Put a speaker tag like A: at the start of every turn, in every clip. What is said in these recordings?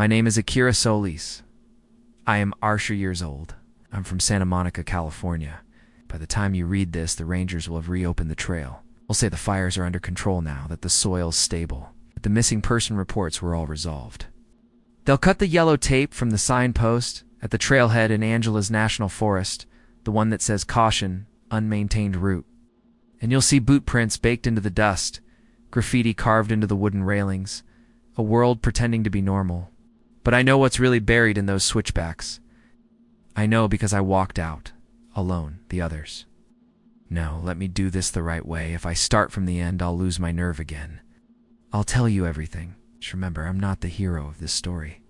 A: My name is Akira Solis. I am Arsha years old. I'm from Santa Monica, California. By the time you read this, the rangers will have reopened the trail. We'll say the fires are under control now, that the soil's stable, that the missing person reports were all resolved. They'll cut the yellow tape from the signpost at the trailhead in Angela's National Forest, the one that says caution, unmaintained route. And you'll see boot prints baked into the dust, graffiti carved into the wooden railings, a world pretending to be normal. But I know what's really buried in those switchbacks. I know because I walked out, alone, the others. No, let me do this the right way. If I start from the end, I'll lose my nerve again. I'll tell you everything. Just remember, I'm not the hero of this story.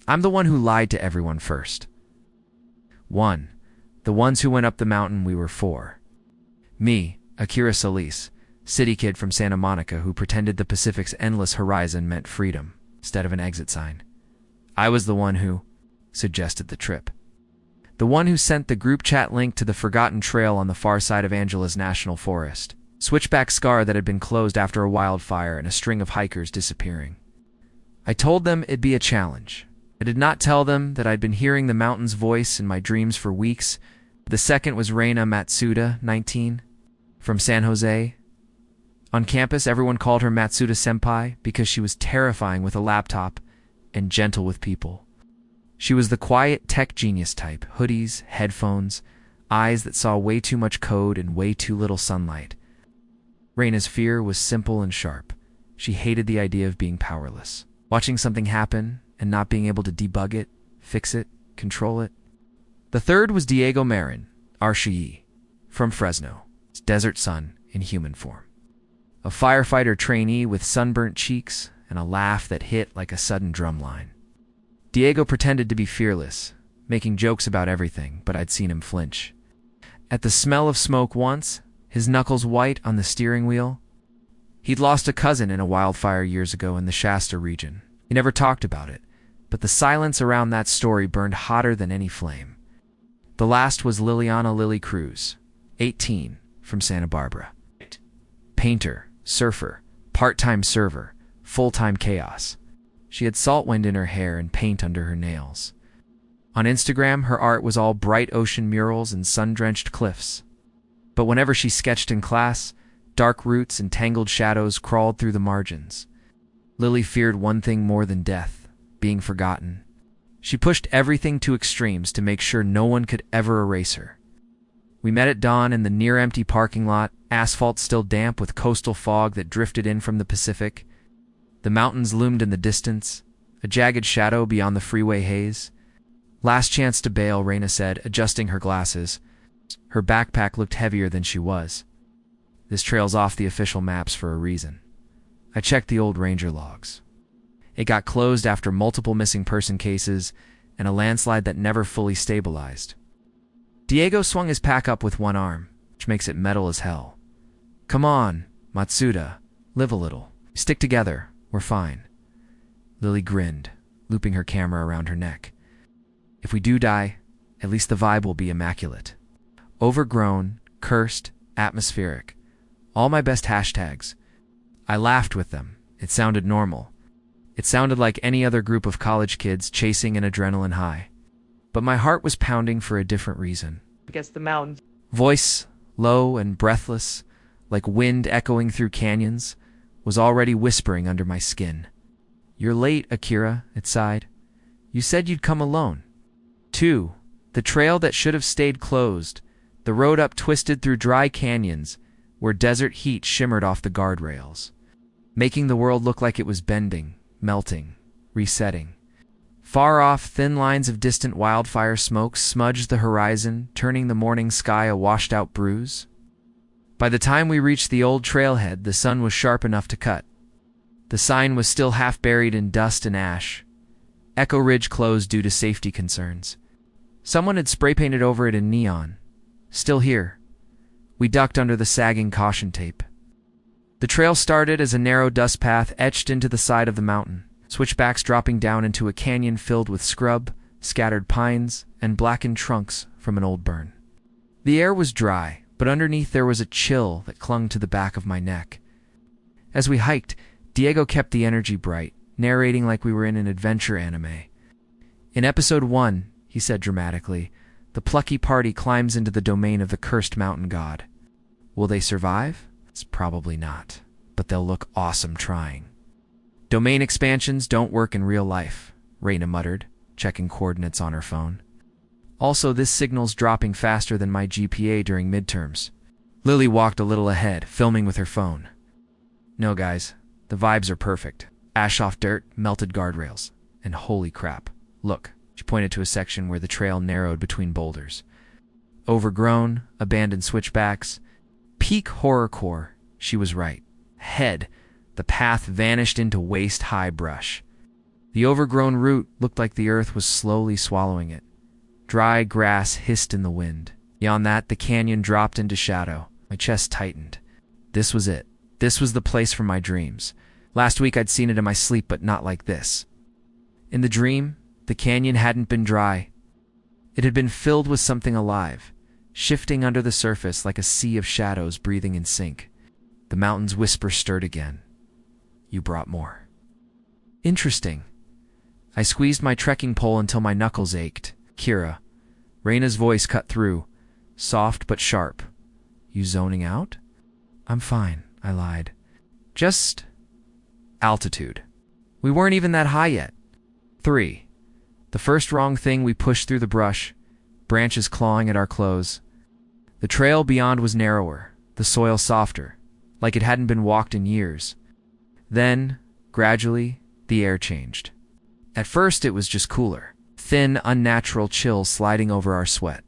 A: I'm the one who lied to everyone first. 1. The ones who went up the mountain we were for. Me, Akira Solis, city kid from Santa Monica who pretended the Pacific's endless horizon meant freedom, instead of an exit sign. I was the one who suggested the trip. The one who sent the group chat link to the forgotten trail on the far side of Angela's National Forest. Switchback scar that had been closed after a wildfire and a string of hikers disappearing. I told them it'd be a challenge. I did not tell them that I'd been hearing the mountain's voice in my dreams for weeks. The second was Reina Matsuda, 19, from San Jose. On campus, everyone called her Matsuda Senpai because she was terrifying with a laptop and gentle with people. She was the quiet tech genius type, hoodies, headphones, eyes that saw way too much code and way too little sunlight. Reina's fear was simple and sharp. She hated the idea of being powerless. Watching something happen and not being able to debug it, fix it, control it. The third was Diego Marin, Arsha, from Fresno, desert sun in human form. A firefighter trainee with sunburnt cheeks and a laugh that hit like a sudden drumline. Diego pretended to be fearless, making jokes about everything, but I'd seen him flinch. At the smell of smoke once, his knuckles white on the steering wheel. He'd lost a cousin in a wildfire years ago in the Shasta region. He never talked about it, but the silence around that story burned hotter than any flame. The last was Liliana Lily Cruz, 18, from Santa Barbara. Painter, surfer, part-time server, full-time chaos. She had salt wind in her hair and paint under her nails. On Instagram, her art was all bright ocean murals and sun-drenched cliffs. But whenever she sketched in class, dark roots and tangled shadows crawled through the margins. Lily feared one thing more than death, being forgotten. She pushed everything to extremes to make sure no one could ever erase her. We met at dawn in the near-empty parking lot, asphalt still damp with coastal fog that drifted in from the Pacific. The mountains loomed in the distance, a jagged shadow beyond the freeway haze. Last chance to bail, Reina said, adjusting her glasses. Her backpack looked heavier than she was. This trail's off the official maps for a reason. I checked the old ranger logs. It got closed after multiple missing person cases and a landslide that never fully stabilized. Diego swung his pack up with one arm, which makes it metal as hell. Come on, Matsuda, live a little. Stick together. We're fine. Lily grinned, looping her camera around her neck. If we do die, at least the vibe will be immaculate. Overgrown, cursed, atmospheric. All my best hashtags. I laughed with them. It sounded normal. It sounded like any other group of college kids chasing an adrenaline high. But my heart was pounding for a different reason.
B: Against the mountains.
A: Voice, low and breathless, like wind echoing through canyons, was already whispering under my skin. You're late, Akira, it sighed. You said you'd come alone. 2. The trail that should have stayed closed. The road up twisted through dry canyons where desert heat shimmered off the guardrails, making the world look like it was bending, melting, resetting. Far off, thin lines of distant wildfire smoke smudged the horizon, turning the morning sky a washed-out bruise. By the time we reached the old trailhead, the sun was sharp enough to cut. The sign was still half buried in dust and ash. Echo Ridge closed due to safety concerns. Someone had spray-painted over it in neon. Still here. We ducked under the sagging caution tape. The trail started as a narrow dust path etched into the side of the mountain, switchbacks dropping down into a canyon filled with scrub, scattered pines, and blackened trunks from an old burn. The air was dry, but underneath there was a chill that clung to the back of my neck. As we hiked, Diego kept the energy bright, narrating like we were in an adventure anime. In episode 1, he said dramatically, the plucky party climbs into the domain of the cursed mountain god. Will they survive? It's probably not, but they'll look awesome trying. Domain expansions don't work in real life, Raina muttered, checking coordinates on her phone. Also, this signal's dropping faster than my GPA during midterms. Lily walked a little ahead, filming with her phone. No, guys, the vibes are perfect. Ash off dirt, melted guardrails, and holy crap. Look, she pointed to a section where the trail narrowed between boulders. Overgrown, abandoned switchbacks. Peak horrorcore, she was right. Ahead, the path vanished into waist-high brush. The overgrown root looked like the earth was slowly swallowing it. Dry grass hissed in the wind. Beyond that, the canyon dropped into shadow. My chest tightened. This was it. This was the place for my dreams. Last week I'd seen it in my sleep, but not like this. In the dream, the canyon hadn't been dry. It had been filled with something alive, shifting under the surface like a sea of shadows breathing in sync. The mountain's whisper stirred again. You brought more. Interesting. I squeezed my trekking pole until my knuckles ached. Kira. Raina's voice cut through, soft but sharp. You zoning out? I'm fine, I lied. Just altitude. We weren't even that high yet. 3. The first wrong thing, we pushed through the brush, branches clawing at our clothes. The trail beyond was narrower, the soil softer, like it hadn't been walked in years. Then, gradually, the air changed. At first it was just cooler, thin, unnatural chill sliding over our sweat.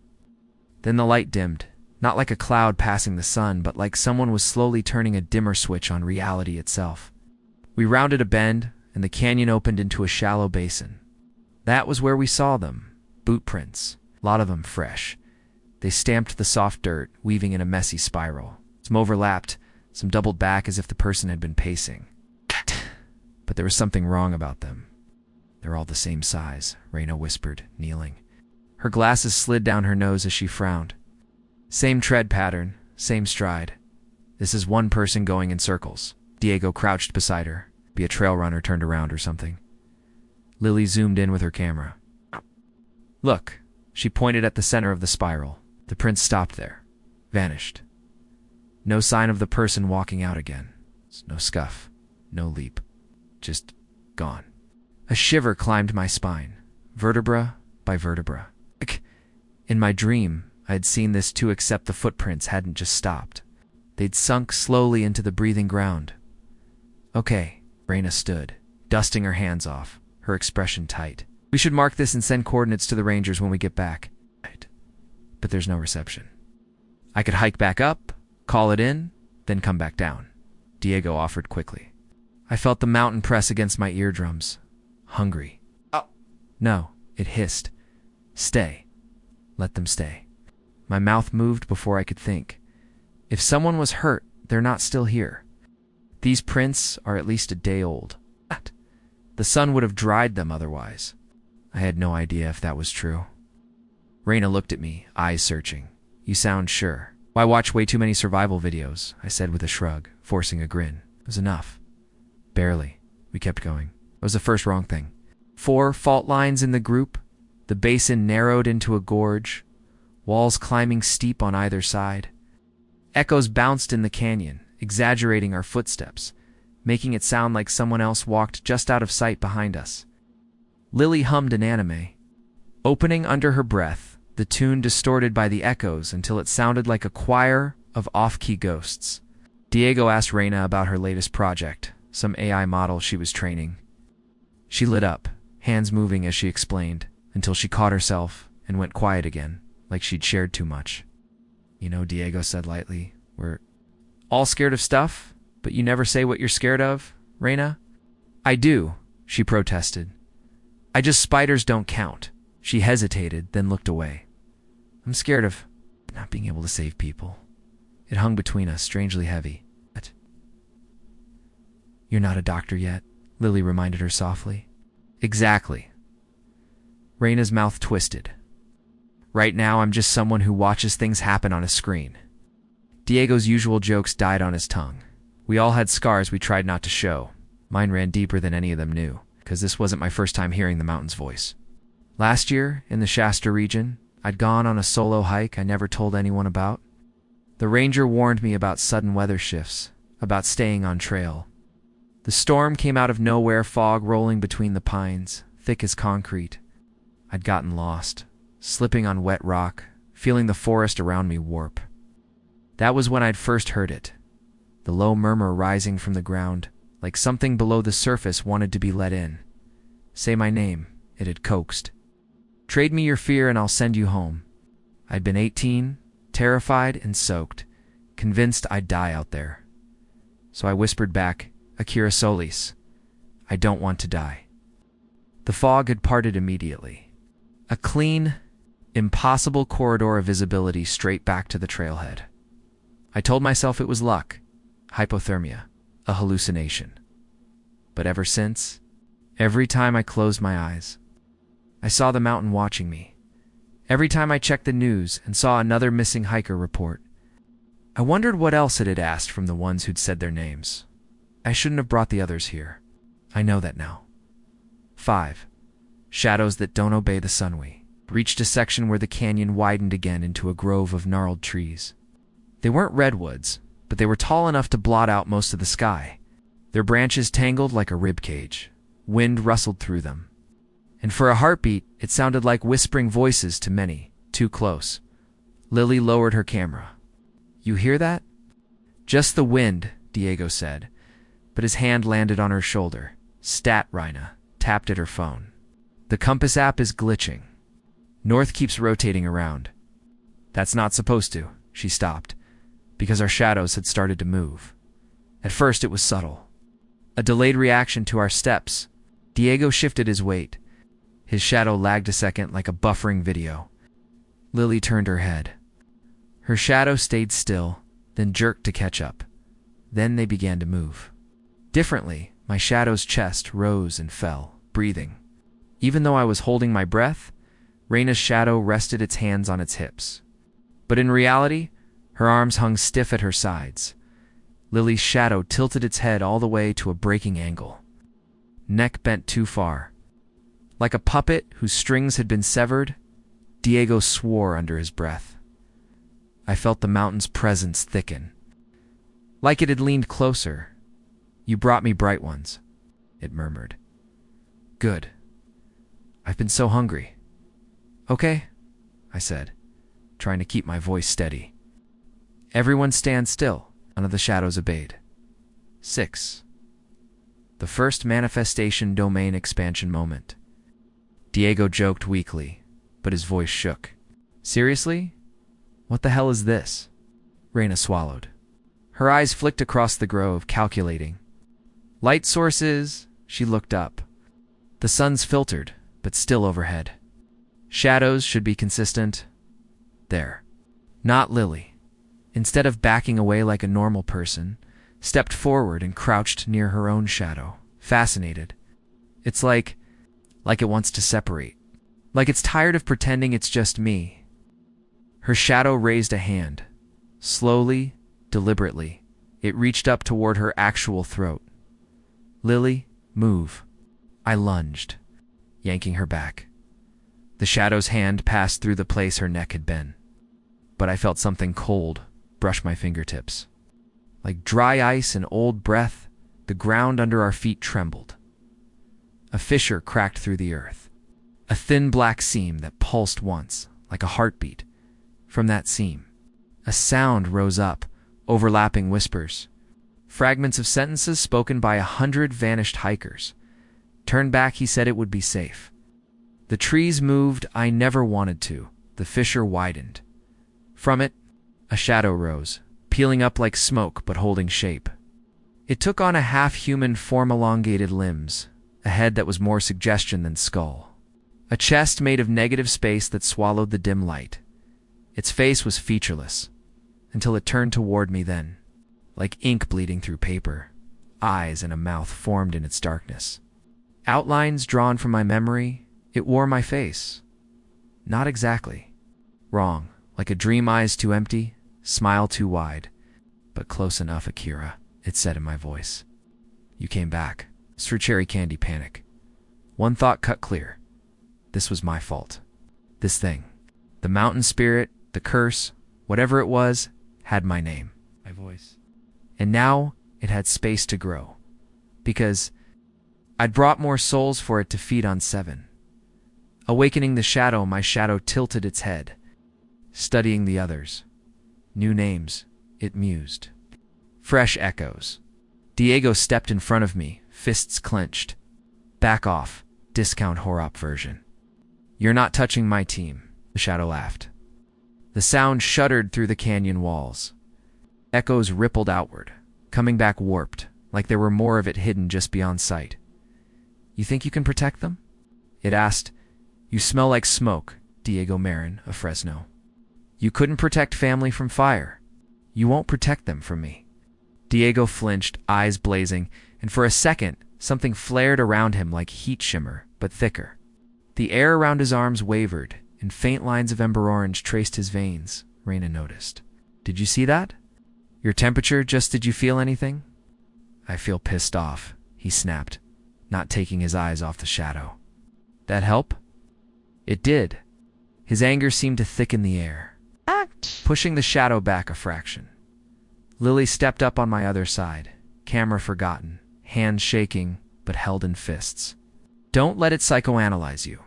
A: Then the light dimmed, not like a cloud passing the sun, but like someone was slowly turning a dimmer switch on reality itself. We rounded a bend, and the canyon opened into a shallow basin. That was where we saw them, boot prints, a lot of them fresh. They stamped the soft dirt, weaving in a messy spiral. Some overlapped, some doubled back as if the person had been pacing. But there was something wrong about them. They're all the same size, Raina whispered, kneeling. Her glasses slid down her nose as she frowned. Same tread pattern, same stride. This is one person going in circles. Diego crouched beside her. Be a trail runner turned around or something. Lily zoomed in with her camera. Look, she pointed at the center of the spiral. The prints stopped there. Vanished. No sign of the person walking out again. No scuff. No leap. Just gone. A shiver climbed my spine, vertebra by vertebra. In my dream, I had seen this too, except the footprints hadn't just stopped. They'd sunk slowly into the breathing ground. Okay, Raina stood, dusting her hands off, her expression tight. We should mark this and send coordinates to the rangers when we get back. But there's no reception. I could hike back up, call it in, then come back down. Diego offered quickly. I felt the mountain press against my eardrums. Hungry. Oh. No, it hissed. Stay. Let them stay. My mouth moved before I could think. If someone was hurt, they're not still here. These prints are at least a day old. The sun would have dried them otherwise. I had no idea if that was true. Raina looked at me, eyes searching. You sound sure. Why watch way too many survival videos? I said with a shrug, forcing a grin. It was enough. Barely. We kept going. It was the first wrong thing. 4 fault lines in the group. The basin narrowed into a gorge. Walls climbing steep on either side. Echoes bounced in the canyon, exaggerating our footsteps, making it sound like someone else walked just out of sight behind us. Lily hummed an anime, opening under her breath, the tune distorted by the echoes until it sounded like a choir of off-key ghosts. Diego asked Raina about her latest project, some AI model she was training. She lit up, hands moving as she explained, until she caught herself and went quiet again, like she'd shared too much. You know, Diego said lightly, we're all scared of stuff, but you never say what you're scared of, Raina? I do, she protested. Spiders don't count. She hesitated, then looked away. I'm scared of not being able to save people. It hung between us, strangely heavy. What? You're not a doctor yet, Lily reminded her softly. Exactly. Raina's mouth twisted. Right now, I'm just someone who watches things happen on a screen. Diego's usual jokes died on his tongue. We all had scars we tried not to show. Mine ran deeper than any of them knew, because this wasn't my first time hearing the mountain's voice. Last year, in the Shasta region, I'd gone on a solo hike I never told anyone about. The ranger warned me about sudden weather shifts, about staying on trail. The storm came out of nowhere, fog rolling between the pines, thick as concrete. I'd gotten lost, slipping on wet rock, feeling the forest around me warp. That was when I'd first heard it, the low murmur rising from the ground, like something below the surface wanted to be let in. Say my name, it had coaxed. Trade me your fear and I'll send you home. I'd been 18, terrified and soaked, convinced I'd die out there. So I whispered back, Akira Solis, I don't want to die. The fog had parted immediately. A clean, impossible corridor of visibility straight back to the trailhead. I told myself it was luck, hypothermia, a hallucination. But ever since, every time I closed my eyes, I saw the mountain watching me. Every time I checked the news and saw another missing hiker report, I wondered what else it had asked from the ones who'd said their names. I shouldn't have brought the others here. I know that now. 5. Shadows that don't obey the sun. We reached a section where the canyon widened again into a grove of gnarled trees. They weren't redwoods, but they were tall enough to blot out most of the sky. Their branches tangled like a rib cage. Wind rustled through them. And for a heartbeat, it sounded like whispering voices to many, too close. Lily lowered her camera. You hear that? Just the wind, Diego said, but his hand landed on her shoulder. Stat, Rhina tapped at her phone. The compass app is glitching. North keeps rotating around. That's not supposed to, she stopped, because our shadows had started to move. At first it was subtle. A delayed reaction to our steps. Diego shifted his weight. His shadow lagged a second like a buffering video. Lily turned her head. Her shadow stayed still, then jerked to catch up. Then they began to move. Differently, my shadow's chest rose and fell, breathing. Even though I was holding my breath, Raina's shadow rested its hands on its hips. But in reality, her arms hung stiff at her sides. Lily's shadow tilted its head all the way to a breaking angle. Neck bent too far. Like a puppet whose strings had been severed, Diego swore under his breath. I felt the mountain's presence thicken. Like it had leaned closer. You brought me bright ones, it murmured. Good. I've been so hungry. Okay, I said, trying to keep my voice steady. Everyone stand still. None of the shadows obeyed. 6. The first manifestation domain expansion moment. Diego joked weakly, but his voice shook. Seriously? What the hell is this? Raina swallowed. Her eyes flicked across the grove, calculating. Light sources, she looked up. The sun's filtered, but still overhead. Shadows should be consistent. There. Not Lily. Instead of backing away like a normal person, stepped forward and crouched near her own shadow, fascinated. It's like it wants to separate. Like it's tired of pretending it's just me. Her shadow raised a hand. Slowly, deliberately, it reached up toward her actual throat. Lily, move. I lunged, yanking her back. The shadow's hand passed through the place her neck had been. But I felt something cold brush my fingertips. Like dry ice and old breath, the ground under our feet trembled. A fissure cracked through the earth. A thin black seam that pulsed once, like a heartbeat. From that seam, a sound rose up, overlapping whispers. Fragments of sentences spoken by 100 vanished hikers. Turn back, he said it would be safe. The trees moved, I never wanted to. The fissure widened. From it, a shadow rose, peeling up like smoke but holding shape. It took on a half-human form, elongated limbs, a head that was more suggestion than skull. A chest made of negative space that swallowed the dim light. Its face was featureless, until it turned toward me then, like ink bleeding through paper. Eyes and a mouth formed in its darkness. Outlines drawn from my memory, it wore my face. Not exactly. Wrong, like a dream, eyes too empty, smile too wide. But close enough, Akira, it said in my voice. You came back. Cherry candy panic. One thought cut clear. This was my fault. This thing, the mountain spirit, the curse, whatever it was, had my name, my voice. And now it had space to grow. Because I'd brought more souls for it to feed on 7. Awakening the shadow, my shadow tilted its head, studying the others. New names, it mused. Fresh echoes. Diego stepped in front of me, fists clenched. Back off, discount horror version. You're not touching my team, the shadow laughed. The sound shuddered through the canyon walls. Echoes rippled outward, coming back warped, like there were more of it hidden just beyond sight. You think you can protect them? It asked. You smell like smoke, Diego Marin of Fresno. You couldn't protect family from fire. You won't protect them from me. Diego flinched, eyes blazing, and for a second, something flared around him like heat shimmer, but thicker. The air around his arms wavered, and faint lines of ember orange traced his veins, Raina noticed. Did you see that? Your temperature, just did you feel anything? I feel pissed off, he snapped, not taking his eyes off the shadow. That help? It did. His anger seemed to thicken the air, pushing the shadow back a fraction. Lily stepped up on my other side, camera forgotten, hands shaking, but held in fists. Don't let it psychoanalyze you.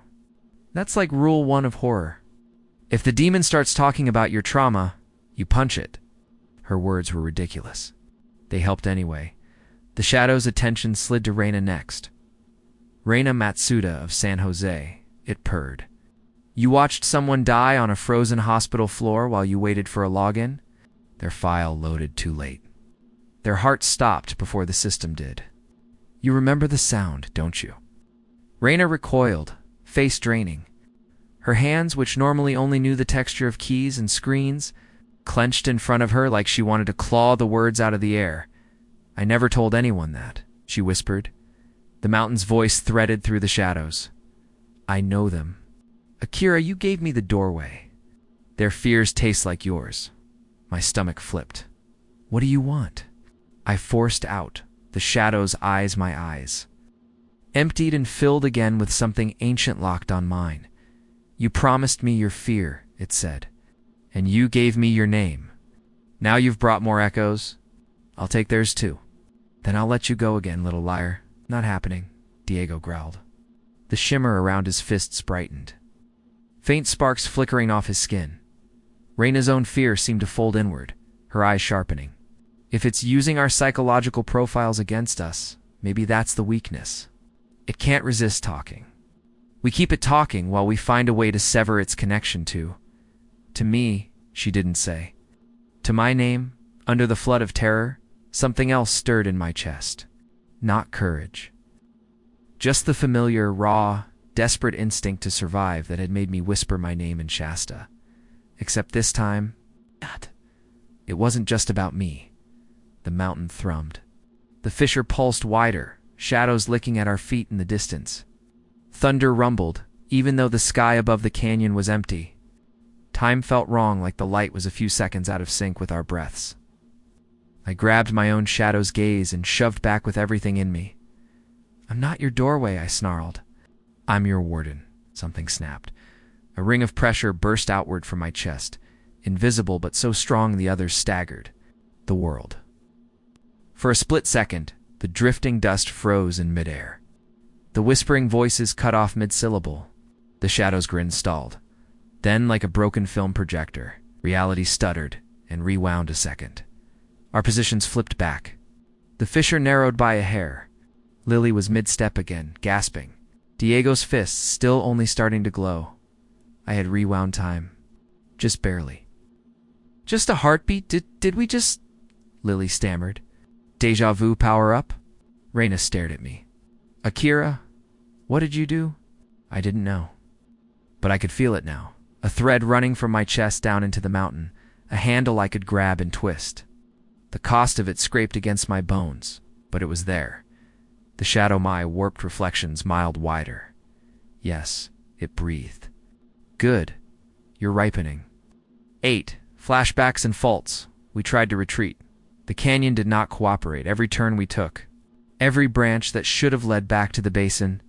A: That's like rule 1 of horror. If the demon starts talking about your trauma, you punch it. Her words were ridiculous. They helped anyway. The shadow's attention slid to Reina next. Reina Matsuda of San Jose, it purred. You watched someone die on a frozen hospital floor while you waited for a login? Their file loaded too late. Their hearts stopped before the system did. You remember the sound, don't you? Reina recoiled, face draining. Her hands, which normally only knew the texture of keys and screens, clenched in front of her like she wanted to claw the words out of the air. I never told anyone that, she whispered. The mountain's voice threaded through the shadows. I know them. Akira, you gave me the doorway. Their fears taste like yours. My stomach flipped. What do you want? I forced out, the shadow's eyes my eyes. Emptied and filled again with something ancient locked on mine. You promised me your fear, it said. And you gave me your name. Now you've brought more echoes. I'll take theirs too. Then I'll let you go again, little liar. Not happening, Diego growled. The shimmer around his fists brightened. Faint sparks flickering off his skin. Reina's own fear seemed to fold inward, her eyes sharpening. If it's using our psychological profiles against us, maybe that's the weakness. It can't resist talking. We keep it talking while we find a way to sever its connection to me, she didn't say. To my name, under the flood of terror, something else stirred in my chest. Not courage. Just the familiar, raw, desperate instinct to survive that had made me whisper my name in Shasta. Except this time, it wasn't just about me. The mountain thrummed. The fissure pulsed wider, shadows licking at our feet in the distance. Thunder rumbled, even though the sky above the canyon was empty. Time felt wrong, like the light was a few seconds out of sync with our breaths. I grabbed my own shadow's gaze and shoved back with everything in me. I'm not your doorway, I snarled. I'm your warden, something snapped. A ring of pressure burst outward from my chest, invisible but so strong the others staggered. The world. For a split second, the drifting dust froze in midair. The whispering voices cut off mid-syllable. The shadow's grin stalled. Then, like a broken film projector, reality stuttered and rewound a second. Our positions flipped back. The fissure narrowed by a hair. Lily was mid-step again, gasping. Diego's fists still only starting to glow. I had rewound time. Just barely. Just a heartbeat? Did we just... Lily stammered. Deja vu power up? Reina stared at me. Akira, what did you do? I didn't know. But I could feel it now. A thread running from my chest down into the mountain, a handle I could grab and twist. The cost of it scraped against my bones, but it was there. The shadow my warped reflections miled wider. Yes, it breathed. Good. You're ripening. 8. Flashbacks and faults. We tried to retreat. The canyon did not cooperate every turn we took. Every branch that should have led back to the basin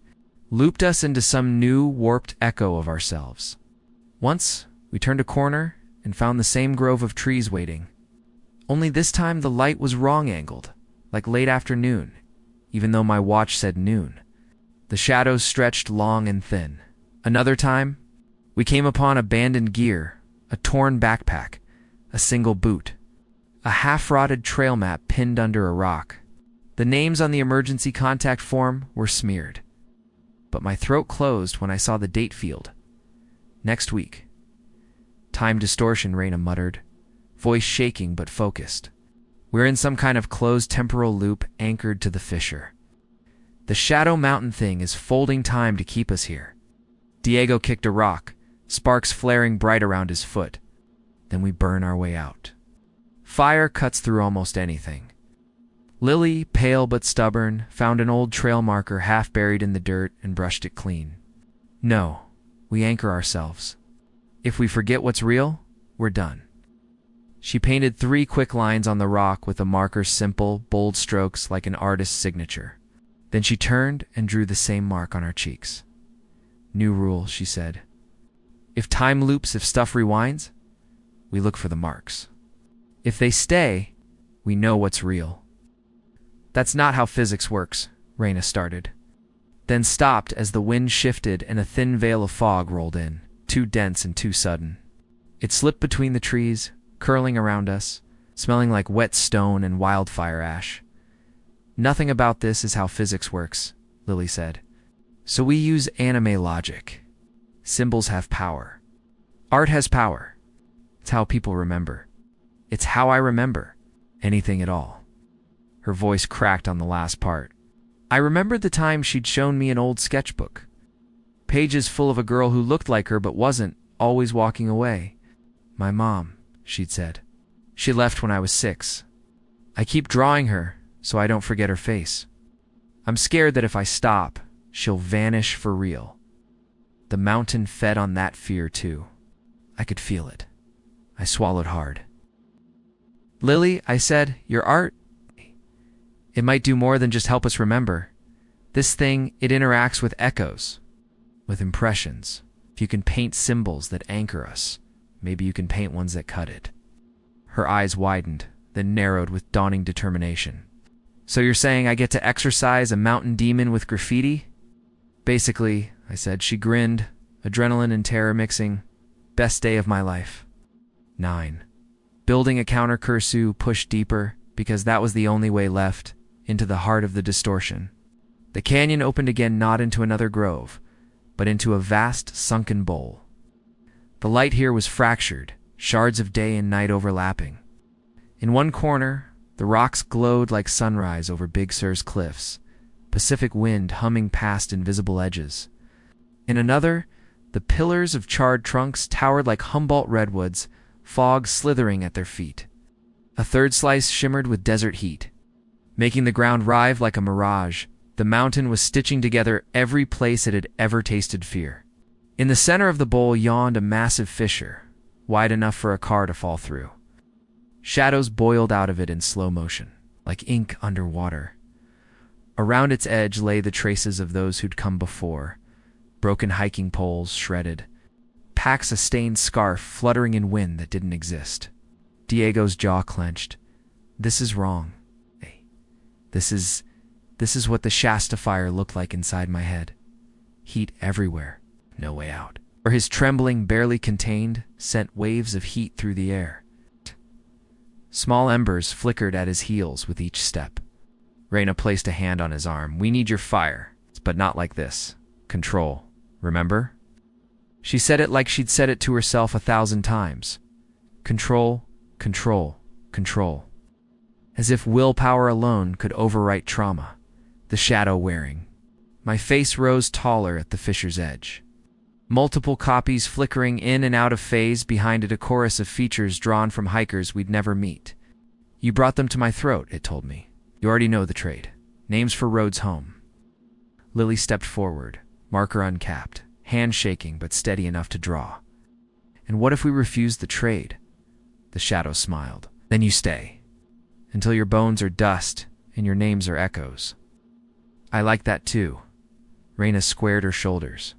A: looped us into some new, warped echo of ourselves. Once, we turned a corner and found the same grove of trees waiting. Only this time the light was wrong-angled, like late afternoon, even though my watch said noon. The shadows stretched long and thin. Another time, we came upon abandoned gear, a torn backpack, a single boot, a half-rotted trail map pinned under a rock. The names on the emergency contact form were smeared. But my throat closed when I saw the date field. Next week. Time distortion, Raina muttered, voice shaking but focused. We're in some kind of closed temporal loop anchored to the fissure. The Shadow Mountain thing is folding time to keep us here. Diego kicked a rock, sparks flaring bright around his foot. Then we burn our way out. Fire cuts through almost anything. Lily, pale but stubborn, found an old trail marker half buried in the dirt and brushed it clean. No, we anchor ourselves. If we forget what's real, we're done. She painted 3 quick lines on the rock with a marker's simple, bold strokes like an artist's signature. Then she turned and drew the same mark on our cheeks. New rule, she said. If time loops, if stuff rewinds, we look for the marks. If they stay, we know what's real. That's not how physics works, Raina started, then stopped as the wind shifted and a thin veil of fog rolled in, too dense and too sudden. It slipped between the trees, curling around us, smelling like wet stone and wildfire ash. Nothing about this is how physics works, Lily said. So we use anime logic. Symbols have power. Art has power. It's how people remember. It's how I remember anything at all. Her voice cracked on the last part. I remembered the time she'd shown me an old sketchbook. Pages full of a girl who looked like her but wasn't, always walking away. My mom, she'd said. She left when I was 6. I keep drawing her so I don't forget her face. I'm scared that if I stop, she'll vanish for real. The mountain fed on that fear too. I could feel it. I swallowed hard. Lily, I said, your art, it might do more than just help us remember. This thing, it interacts with echoes, with impressions. If you can paint symbols that anchor us, maybe you can paint ones that cut it. Her eyes widened, then narrowed with dawning determination. So you're saying I get to exorcise a mountain demon with graffiti? Basically, I said. She grinned, adrenaline and terror mixing. Best day of my life. 9. Building a counter cursu pushed deeper, because that was the only way left, into the heart of the distortion. The canyon opened again, not into another grove, but into a vast, sunken bowl. The light here was fractured, shards of day and night overlapping. In one corner, the rocks glowed like sunrise over Big Sur's cliffs, Pacific wind humming past invisible edges. In another, the pillars of charred trunks towered like Humboldt redwoods, fog slithering at their feet. A third slice shimmered with desert heat. Making the ground writhe like a mirage, the mountain was stitching together every place it had ever tasted fear. In the center of the bowl yawned a massive fissure, wide enough for a car to fall through. Shadows boiled out of it in slow motion, like ink underwater. Around its edge lay the traces of those who'd come before, broken hiking poles shredded, packs of stained scarf fluttering in wind that didn't exist. Diego's jaw clenched. This is wrong. Hey, this is what the Shasta fire looked like inside my head. Heat everywhere, no way out. Or his trembling, barely contained, sent waves of heat through the air. Small embers flickered at his heels with each step. Raina placed a hand on his arm. We need your fire, but not like this. Control, remember? She said it like she'd said it to herself 1,000 times. Control, control, control. As if willpower alone could overwrite trauma, the shadow wearing. My face rose taller at the fissure's edge. Multiple copies flickering in and out of phase behind it, a chorus of features drawn from hikers we'd never meet. You brought them to my throat, it told me. You already know the trade. Names for roads home. Lily stepped forward, marker uncapped, hand shaking but steady enough to draw. And what if we refused the trade? The shadow smiled. Then you stay. Until your bones are dust and your names are echoes. I like that too. Reyna squared her shoulders.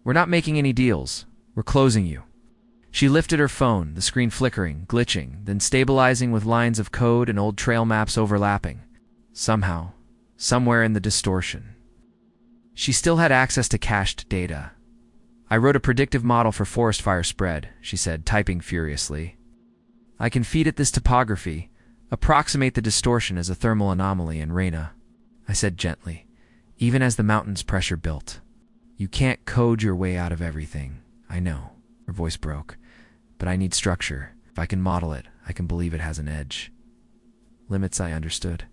A: We're not making any deals. We're closing you. She lifted her phone, the screen flickering, glitching, then stabilizing with lines of code and old trail maps overlapping. Somehow, somewhere in the distortion. She still had access to cached data. I wrote a predictive model for forest fire spread, she said, typing furiously. I can feed it this topography, approximate the distortion as a thermal anomaly in Reyna, I said gently, even as the mountain's pressure built. You can't code your way out of everything, I know, her voice broke, but I need structure. If I can model it, I can believe it has an edge. Limits, I understood.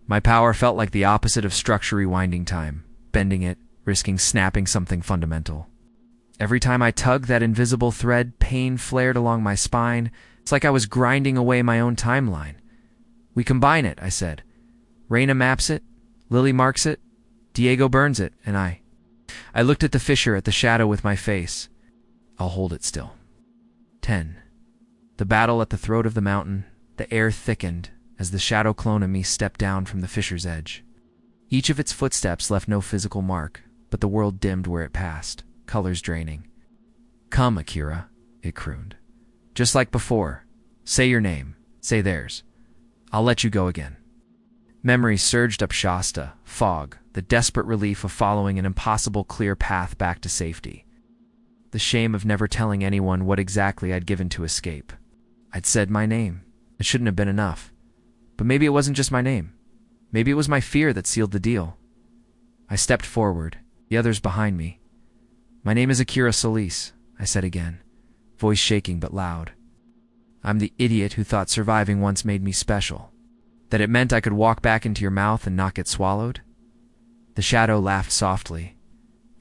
A: My power felt like the opposite of structure rewinding time, bending it, risking snapping something fundamental. Every time I tugged that invisible thread, pain flared along my spine. It's like I was grinding away my own timeline. We combine it, I said. Reyna maps it, Lily marks it, Diego burns it, and I looked at the fissure, at the shadow with my face. I'll hold it still. 10. The battle at the throat of the mountain, the air thickened as the shadow clone of me stepped down from the fissure's edge. Each of its footsteps left no physical mark, but the world dimmed where it passed, colors draining. Come, Akira, it crooned. Just like before. Say your name. Say theirs. I'll let you go again. Memories surged up Shasta, fog, the desperate relief of following an impossible clear path back to safety. The shame of never telling anyone what exactly I'd given to escape. I'd said my name. It shouldn't have been enough. But maybe it wasn't just my name. Maybe it was my fear that sealed the deal. I stepped forward, the others behind me. My name is Akira Solis, I said again, voice shaking but loud. I'm the idiot who thought surviving once made me special. That it meant I could walk back into your mouth and not get swallowed? The shadow laughed softly.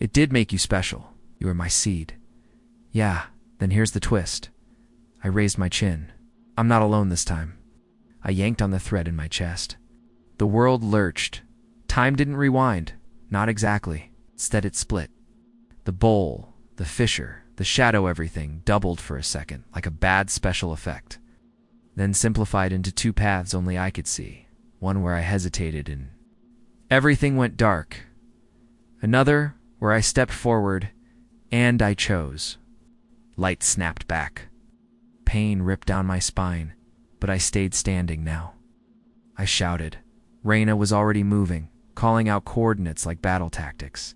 A: It did make you special. You were my seed. Yeah, then here's the twist. I raised my chin. I'm not alone this time. I yanked on the thread in my chest. The world lurched. Time didn't rewind. Not exactly. Instead it split. The bowl, the fissure, the shadow, everything doubled for a second, like a bad special effect. Then simplified into two paths only I could see. One where I hesitated and everything went dark. Another where I stepped forward and I chose. Light snapped back. Pain ripped down my spine, but I stayed standing now. I shouted. Reyna was already moving, calling out coordinates like battle tactics.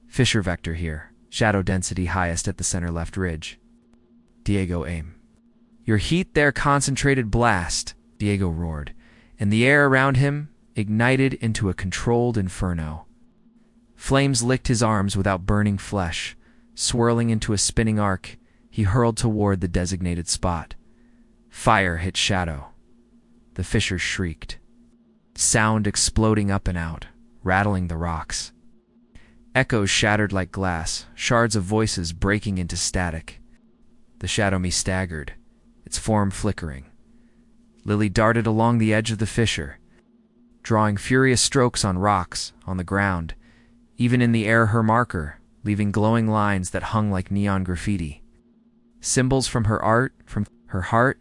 A: Fissure vector here, shadow density highest at the center left ridge. Diego, aim. Your heat there, concentrated blast, Diego roared, and the air around him ignited into a controlled inferno. Flames licked his arms without burning flesh. Swirling into a spinning arc, he hurled toward the designated spot. Fire hit shadow. The fissure shrieked. Sound exploding up and out, rattling the rocks. Echoes shattered like glass, shards of voices breaking into static. The shadow me staggered, its form flickering. Lily darted along the edge of the fissure, drawing furious strokes on rocks, on the ground, even in the air her marker, leaving glowing lines that hung like neon graffiti. Symbols from her art, from her heart,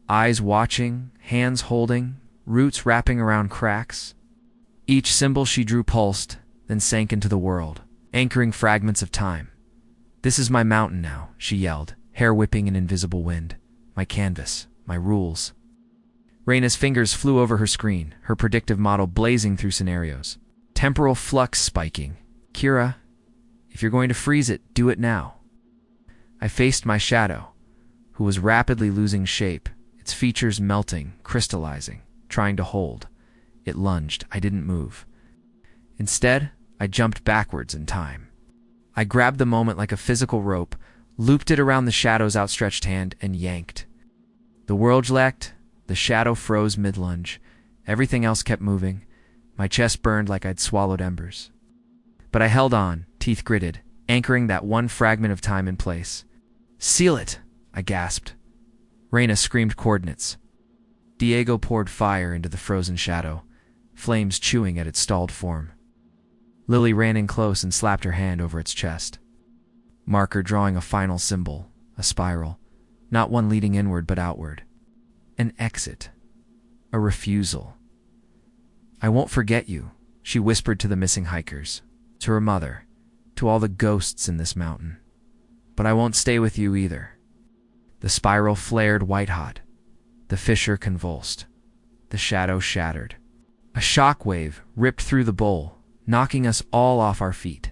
A: eyes watching, hands holding, roots wrapping around cracks. Each symbol she drew pulsed, then sank into the world, anchoring fragments of time. This is my mountain now, she yelled, hair whipping in invisible wind. My canvas, my rules. Reyna's fingers flew over her screen, her predictive model blazing through scenarios. Temporal flux spiking. Kira, if you're going to freeze it, do it now. I faced my shadow, who was rapidly losing shape, its features melting, crystallizing, trying to hold. It lunged. I didn't move. Instead, I jumped backwards in time. I grabbed the moment like a physical rope, looped it around the shadow's outstretched hand, and yanked. The world leapt, the shadow froze mid-lunge. Everything else kept moving. My chest burned like I'd swallowed embers. But I held on, teeth gritted, anchoring that one fragment of time in place. Seal it, I gasped. Reyna screamed coordinates. Diego poured fire into the frozen shadow, flames chewing at its stalled form. Lily ran in close and slapped her hand over its chest. Marker drawing a final symbol, a spiral, not one leading inward but outward. An exit. A refusal. I won't forget you, she whispered to the missing hikers, to her mother, to all the ghosts in this mountain. But I won't stay with you either. The spiral flared white-hot. The fissure convulsed. The shadow shattered. A shock wave ripped through the bowl, knocking us all off our feet.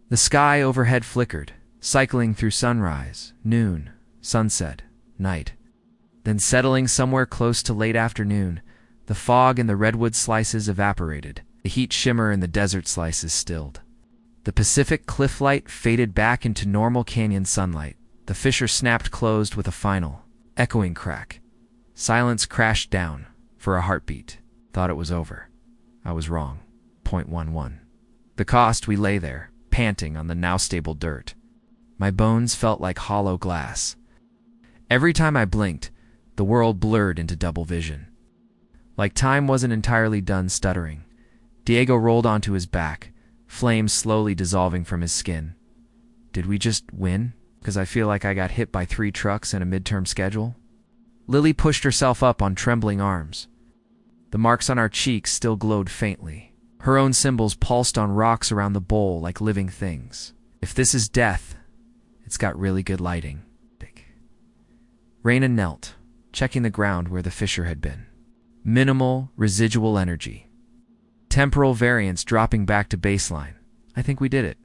A: The sky overhead flickered, cycling through sunrise, noon, sunset, night. Then settling somewhere close to late afternoon, the fog in the redwood slices evaporated. The heat shimmer in the desert slices stilled. The Pacific cliff light faded back into normal canyon sunlight. The fissure snapped closed with a final, echoing crack. Silence crashed down. For a heartbeat. Thought it was over. I was wrong. 0.11. The cost, we lay there, panting on the now stable dirt. My bones felt like hollow glass. Every time I blinked, the world blurred into double vision. Like time wasn't entirely done stuttering. Diego rolled onto his back, flames slowly dissolving from his skin. Did we just win? Because I feel like I got hit by 3 trucks and a midterm schedule? Lily pushed herself up on trembling arms. The marks on our cheeks still glowed faintly. Her own symbols pulsed on rocks around the bowl like living things. If this is death, it's got really good lighting. Raina knelt, checking the ground where the fissure had been. Minimal, residual energy. Temporal variance dropping back to baseline. I think we did it.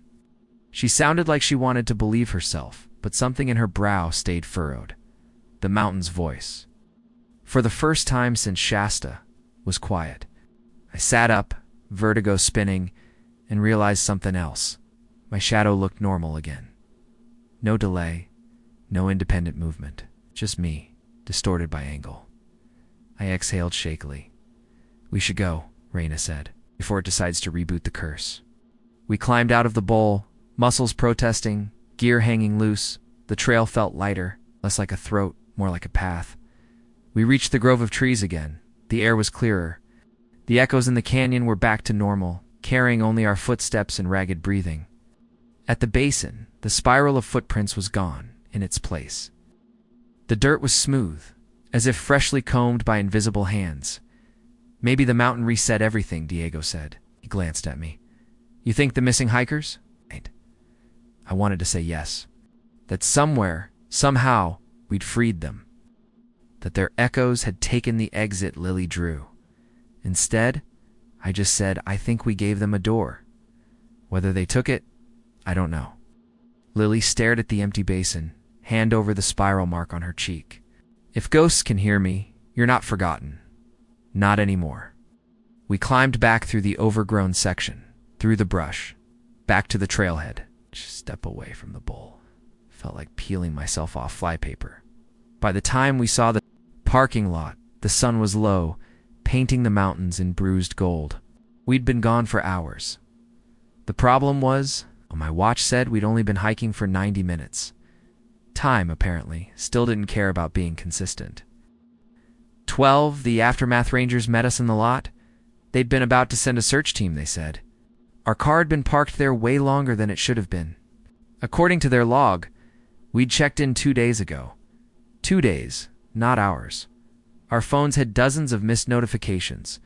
A: She sounded like she wanted to believe herself, but something in her brow stayed furrowed. The mountain's voice, for the first time since Shasta, was quiet. I sat up, vertigo spinning, and realized something else. My shadow looked normal again. No delay, no independent movement. Just me, distorted by angle. I exhaled shakily. We should go, Raina said, before it decides to reboot the curse. We climbed out of the bowl, muscles protesting, gear hanging loose. The trail felt lighter, less like a throat, more like a path. We reached the grove of trees again. The air was clearer. The echoes in the canyon were back to normal, carrying only our footsteps and ragged breathing. At the basin, the spiral of footprints was gone, in its place. The dirt was smooth, as if freshly combed by invisible hands. Maybe the mountain reset everything, Diego said. He glanced at me. You think the missing hikers? I wanted to say yes. That somewhere, somehow, we'd freed them. That their echoes had taken the exit Lily drew. Instead, I just said, I think we gave them a door. Whether they took it, I don't know. Lily stared at the empty basin, hand over the spiral mark on her cheek. If ghosts can hear me, you're not forgotten. Not anymore. We climbed back through the overgrown section, through the brush, back to the trailhead. Just step away from the bowl. Felt like peeling myself off flypaper. By the time we saw the parking lot, the sun was low, painting the mountains in bruised gold. We'd been gone for hours. The problem was, my watch said we'd only been hiking for 90 minutes. Time, apparently, still didn't care about being consistent. 12, the Aftermath Rangers met us in the lot. They'd been about to send a search team, they said. Our car had been parked there way longer than it should have been. According to their log, we'd checked in 2 days ago. 2 days, not hours. Our phones had dozens of missed notifications.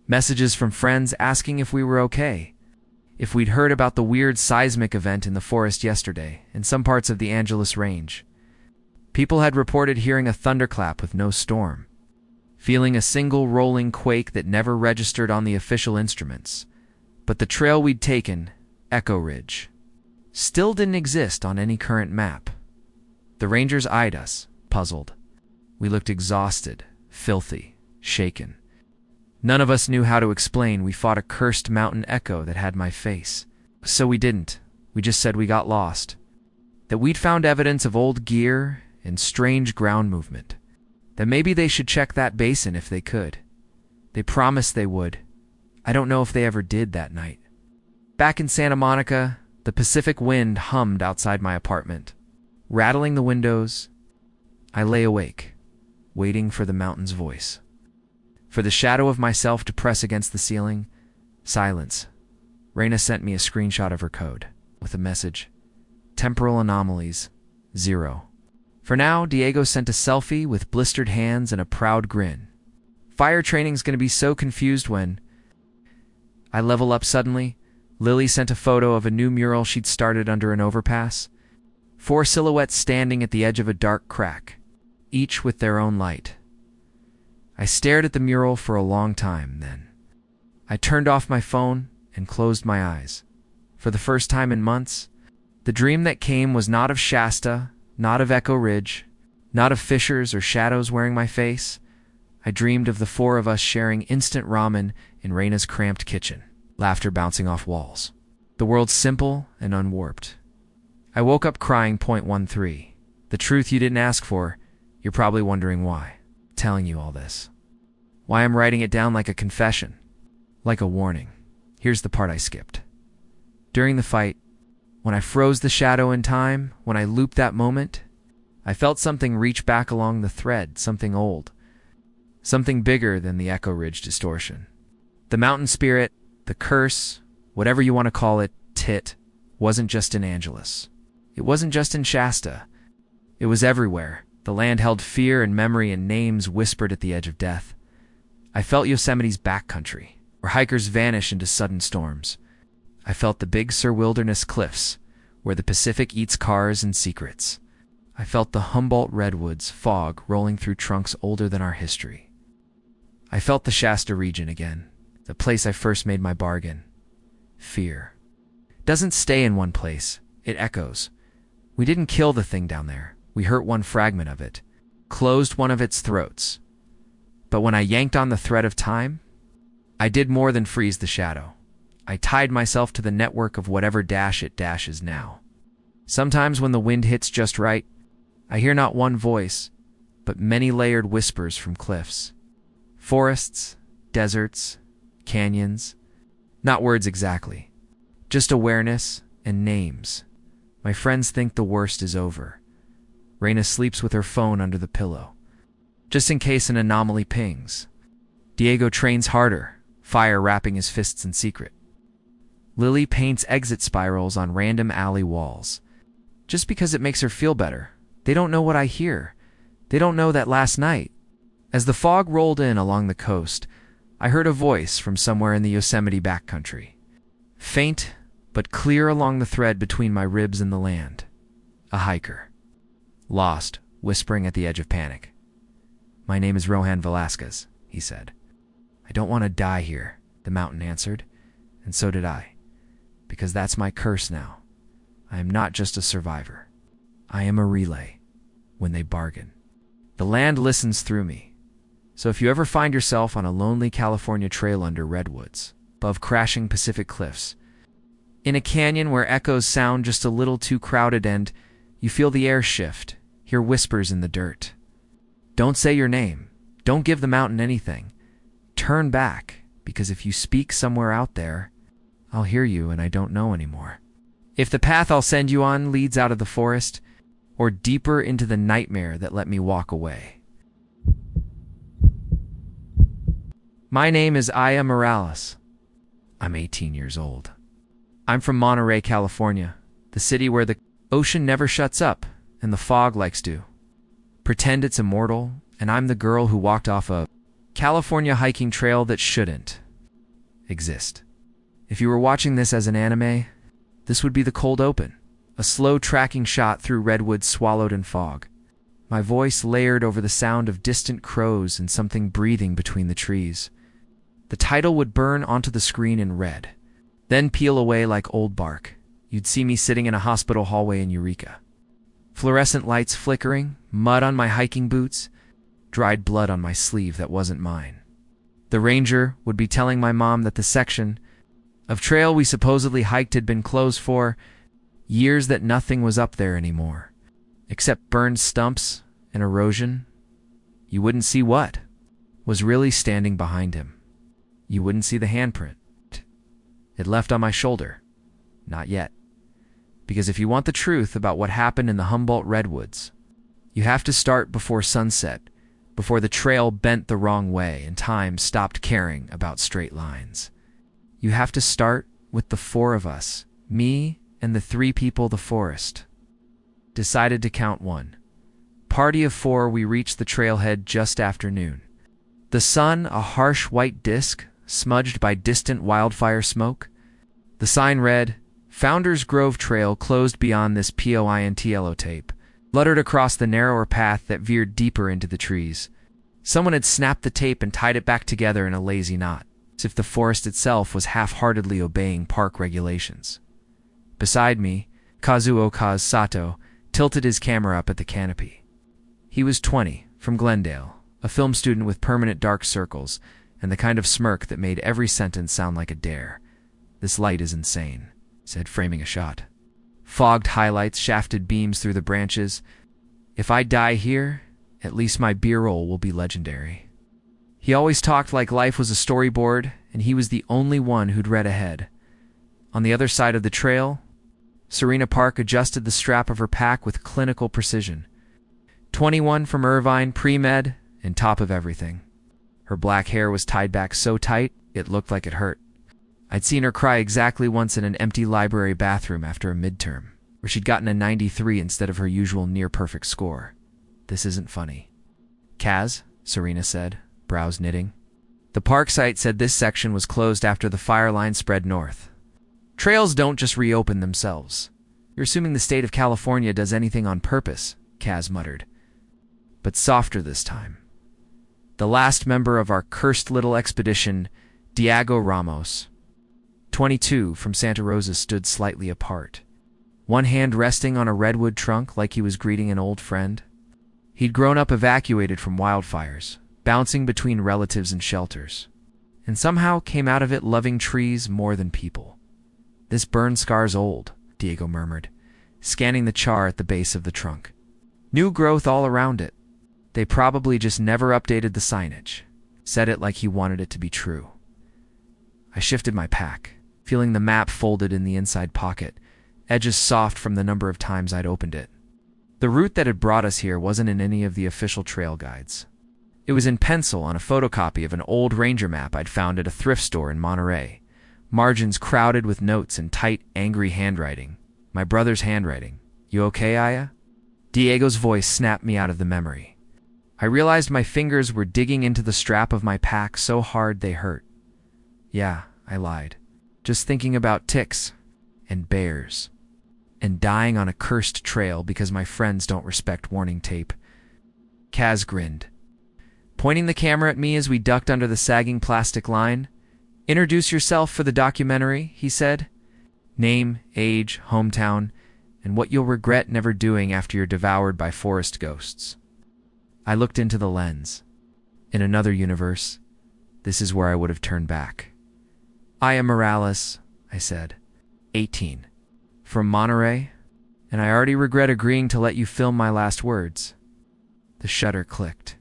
A: Messages from friends asking if we were okay. If we'd heard about the weird seismic event in the forest yesterday, in some parts of the Angeles Range. People had reported hearing a thunderclap with no storm. Feeling a single rolling quake that never registered on the official instruments. But the trail we'd taken, Echo Ridge, still didn't exist on any current map. The Rangers eyed us, puzzled. We looked exhausted, filthy, shaken. None of us knew how to explain we fought a cursed mountain echo that had my face. So we didn't. We just said we got lost. That we'd found evidence of old gear and strange ground movement. That maybe they should check that basin if they could. They promised they would. I don't know if they ever did that night. Back in Santa Monica, the Pacific wind hummed outside my apartment. Rattling the windows, I lay awake, waiting for the mountain's voice. For the shadow of myself to press against the ceiling, silence. Raina sent me a screenshot of her code, with a message. Temporal anomalies, 0. For now, Diego sent a selfie with blistered hands and a proud grin. Fire training's gonna be so confused when... I level up suddenly. Lily sent a photo of a new mural she'd started under an overpass. 4 silhouettes standing at the edge of a dark crack, each with their own light. I stared at the mural for a long time then. I turned off my phone and closed my eyes. For the first time in months, the dream that came was not of Shasta, not of Echo Ridge, not of fissures or shadows wearing my face. I dreamed of the 4 of us sharing instant ramen in Raina's cramped kitchen, laughter bouncing off walls. The world simple and unwarped. I woke up crying. Point 13. The truth you didn't ask for. You're probably wondering why. I'm telling you all this. Why I'm writing it down like a confession. Like a warning. Here's the part I skipped. During the fight, when I froze the shadow in time, when I looped that moment, I felt something reach back along the thread, something old. Something bigger than the Echo Ridge distortion. The mountain spirit, the curse, whatever you want to call it, tit, wasn't just in Angeles. It wasn't just in Shasta. It was everywhere. The land held fear and memory and names whispered at the edge of death. I felt Yosemite's backcountry, where hikers vanish into sudden storms. I felt the Big Sur Wilderness cliffs, where the Pacific eats cars and secrets. I felt the Humboldt redwoods, fog rolling through trunks older than our history. I felt the Shasta region again, the place I first made my bargain. Fear doesn't stay in one place. It echoes. We didn't kill the thing down there. We hurt one fragment of it, closed one of its throats. But when I yanked on the thread of time, I did more than freeze the shadow. I tied myself to the network of whatever dash it dashes now. Sometimes when the wind hits just right, I hear not one voice, but many layered whispers from cliffs. Forests, deserts, canyons. Not words exactly, just awareness and names. My friends think the worst is over. Raina sleeps with her phone under the pillow, just in case an anomaly pings. Diego trains harder, fire wrapping his fists in secret. Lily paints exit spirals on random alley walls, just because it makes her feel better. They don't know what I hear. They don't know that last night, as the fog rolled in along the coast, I heard a voice from somewhere in the Yosemite backcountry. Faint, but clear along the thread between my ribs and the land. A hiker. Lost, whispering at the edge of panic. "My name is Rohan Velasquez," he said. "I don't want to die here," the mountain answered, and so did I. Because that's my curse now. I am not just a survivor. I am a relay. When they bargain, the land listens through me. So if you ever find yourself on a lonely California trail under redwoods, above crashing Pacific cliffs, in a canyon where echoes sound just a little too crowded and you feel the air shift, hear whispers in the dirt, don't say your name. Don't give the mountain anything. Turn back, because if you speak somewhere out there, I'll hear you and I don't know anymore. If the path I'll send you on leads out of the forest, or deeper into the nightmare that let me walk away. My name is Aya Morales. I'm 18 years old. I'm from Monterey, California, the city where the ocean never shuts up and the fog likes to pretend it's immortal, and I'm the girl who walked off a California hiking trail that shouldn't exist. If you were watching this as an anime, this would be the cold open, a slow tracking shot through redwoods swallowed in fog. My voice layered over the sound of distant crows and something breathing between the trees. The title would burn onto the screen in red, then peel away like old bark. You'd see me sitting in a hospital hallway in Eureka. Fluorescent lights flickering, mud on my hiking boots, dried blood on my sleeve that wasn't mine. The ranger would be telling my mom that the section of trail we supposedly hiked had been closed for years, that nothing was up there anymore, except burned stumps and erosion. You wouldn't see what was really standing behind him. You wouldn't see the handprint it left on my shoulder. Not yet. Because if you want the truth about what happened in the Humboldt redwoods, you have to start before sunset, before the trail bent the wrong way and time stopped caring about straight lines. You have to start with the 4 of us, me and the 3 people the forest decided to count 1. Party of 4, we reached the trailhead just after noon. The sun, a harsh white disk, smudged by distant wildfire smoke. The sign read, "Founders Grove Trail closed beyond this point yellow tape," fluttered across the narrower path that veered deeper into the trees. Someone had snapped the tape and tied it back together in a lazy knot, as if the forest itself was half-heartedly obeying park regulations. Beside me, Kazuo Sato tilted his camera up at the canopy. He was 20, from Glendale, a film student with permanent dark circles, and the kind of smirk that made every sentence sound like a dare. "This light is insane," said, framing a shot. Fogged highlights shafted beams through the branches. "If I die here, at least my beer roll will be legendary." He always talked like life was a storyboard, and he was the only one who'd read ahead. On the other side of the trail, Serena Park adjusted the strap of her pack with clinical precision. 21 from Irvine, pre-med, and top of everything. Her black hair was tied back so tight, it looked like it hurt. I'd seen her cry exactly once in an empty library bathroom after a midterm, where she'd gotten a 93 instead of her usual near-perfect score. "This isn't funny." "Kaz," Serena said, brows knitting. The park site said this section was closed after the fire line spread north. "Trails don't just reopen themselves. You're assuming the state of California does anything on purpose," Kaz muttered. But softer this time. The last member of our cursed little expedition, Diego Ramos, 22, from Santa Rosa, stood slightly apart, one hand resting on a redwood trunk like he was greeting an old friend. He'd grown up evacuated from wildfires, bouncing between relatives and shelters, and somehow came out of it loving trees more than people. "This burn scar's old," Diego murmured, scanning the char at the base of the trunk. "New growth all around it. They probably just never updated the signage." Said it like he wanted it to be true. I shifted my pack, feeling the map folded in the inside pocket, edges soft from the number of times I'd opened it. The route that had brought us here wasn't in any of the official trail guides. It was in pencil on a photocopy of an old ranger map I'd found at a thrift store in Monterey, margins crowded with notes in tight, angry handwriting. My brother's handwriting. "You okay, Aya?" Diego's voice snapped me out of the memory. I realized my fingers were digging into the strap of my pack so hard they hurt. "Yeah," I lied. "Just thinking about ticks and bears and dying on a cursed trail because my friends don't respect warning tape." Kaz grinned, pointing the camera at me as we ducked under the sagging plastic line. "Introduce yourself for the documentary," he said. "Name, age, hometown, and what you'll regret never doing after you're devoured by forest ghosts." I looked into the lens. In another universe, this is where I would have turned back. "Aya Morales," I said, 18, from Monterey, and I already regret agreeing to let you film my last words. The shutter clicked.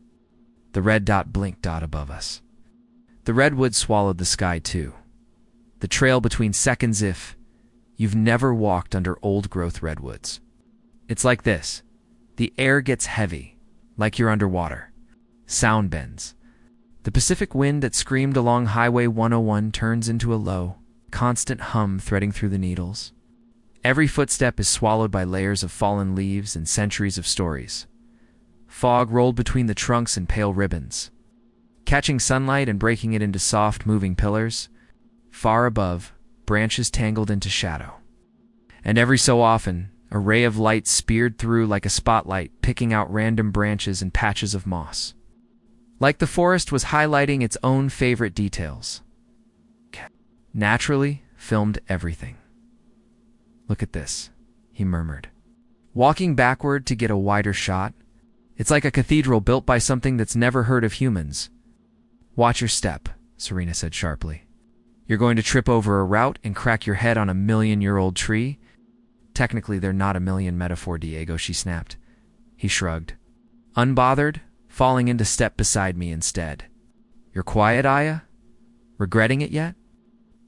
A: The red dot blinked above us. The redwood swallowed the sky too. The trail between seconds if you've never walked under old-growth redwoods. It's like this. The air gets heavy, like you're underwater. Sound bends. The Pacific wind that screamed along Highway 101 turns into a low, constant hum threading through the needles. Every footstep is swallowed by layers of fallen leaves and centuries of stories. Fog rolled between the trunks and pale ribbons, catching sunlight and breaking it into soft, moving pillars. Far above, branches tangled into shadow. And every so often, a ray of light speared through like a spotlight, picking out random branches and patches of moss. Like the forest was highlighting its own favorite details. Naturally, filmed everything. "Look at this," he murmured, walking backward to get a wider shot. "It's like a cathedral built by something that's never heard of humans." "Watch your step," Serena said sharply. "You're going to trip over a route and crack your head on a million-year-old tree." "Technically, they're not a million metaphor, Diego," she snapped. He shrugged, unbothered, falling into step beside me instead. "You're quiet, Aya? Regretting it yet?"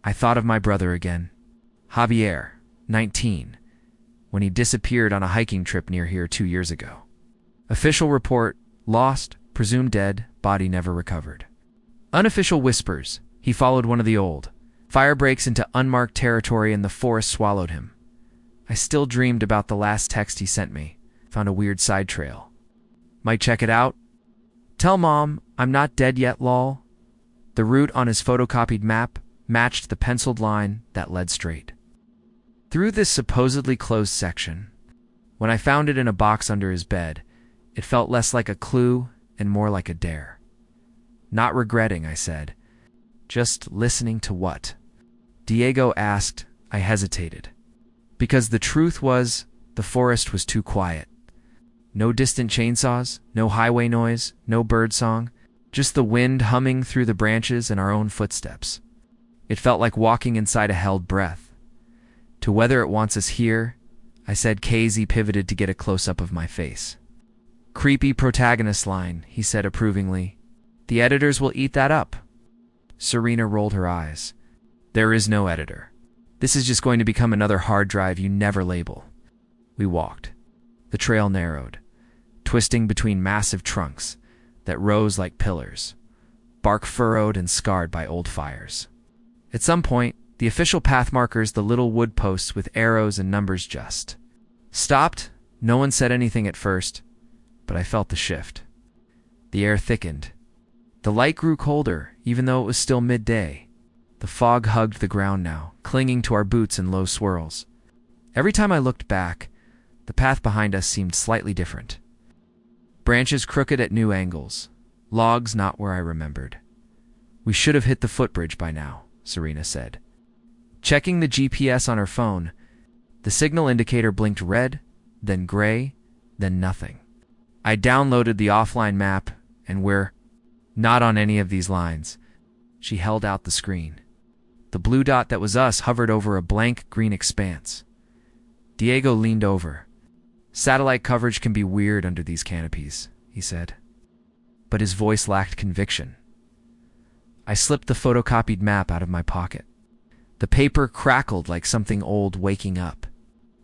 A: I thought of my brother again. Javier, 19, when he disappeared on a hiking trip near here 2 years ago. Official report, lost, presumed dead, body never recovered. Unofficial whispers, he followed one of the old. Fire breaks into unmarked territory and the forest swallowed him. I still dreamed about the last text he sent me. Found a weird side trail. "Might check it out?" "Tell Mom I'm not dead yet, lol." The route on his photocopied map matched the penciled line that led straight through this supposedly closed section. When I found it in a box under his bed, it felt less like a clue and more like a dare. Not regretting, I said. Just listening to what? Diego asked. I hesitated. Because the truth was, the forest was too quiet. No distant chainsaws, no highway noise, no birdsong, just the wind humming through the branches and our own footsteps. It felt like walking inside a held breath. To whether it wants us here, I said. KZ pivoted to get a close-up of my face. Creepy protagonist line, he said approvingly. The editors will eat that up. Serena rolled her eyes. There is no editor. This is just going to become another hard drive you never label. We walked. The trail narrowed, twisting between massive trunks that rose like pillars, bark furrowed and scarred by old fires. At some point, the official path markers, the little wood posts with arrows and numbers, just stopped. No one said anything at first, but I felt the shift. The air thickened. The light grew colder, even though it was still midday. The fog hugged the ground now, clinging to our boots in low swirls. Every time I looked back, the path behind us seemed slightly different. Branches crooked at new angles, logs not where I remembered. We should have hit the footbridge by now, Serena said. Checking the GPS on her phone, the signal indicator blinked red, then gray, then nothing. I downloaded the offline map, and we're not on any of these lines. She held out the screen. The blue dot that was us hovered over a blank green expanse. Diego leaned over. Satellite coverage can be weird under these canopies, he said. But his voice lacked conviction. I slipped the photocopied map out of my pocket. The paper crackled like something old waking up.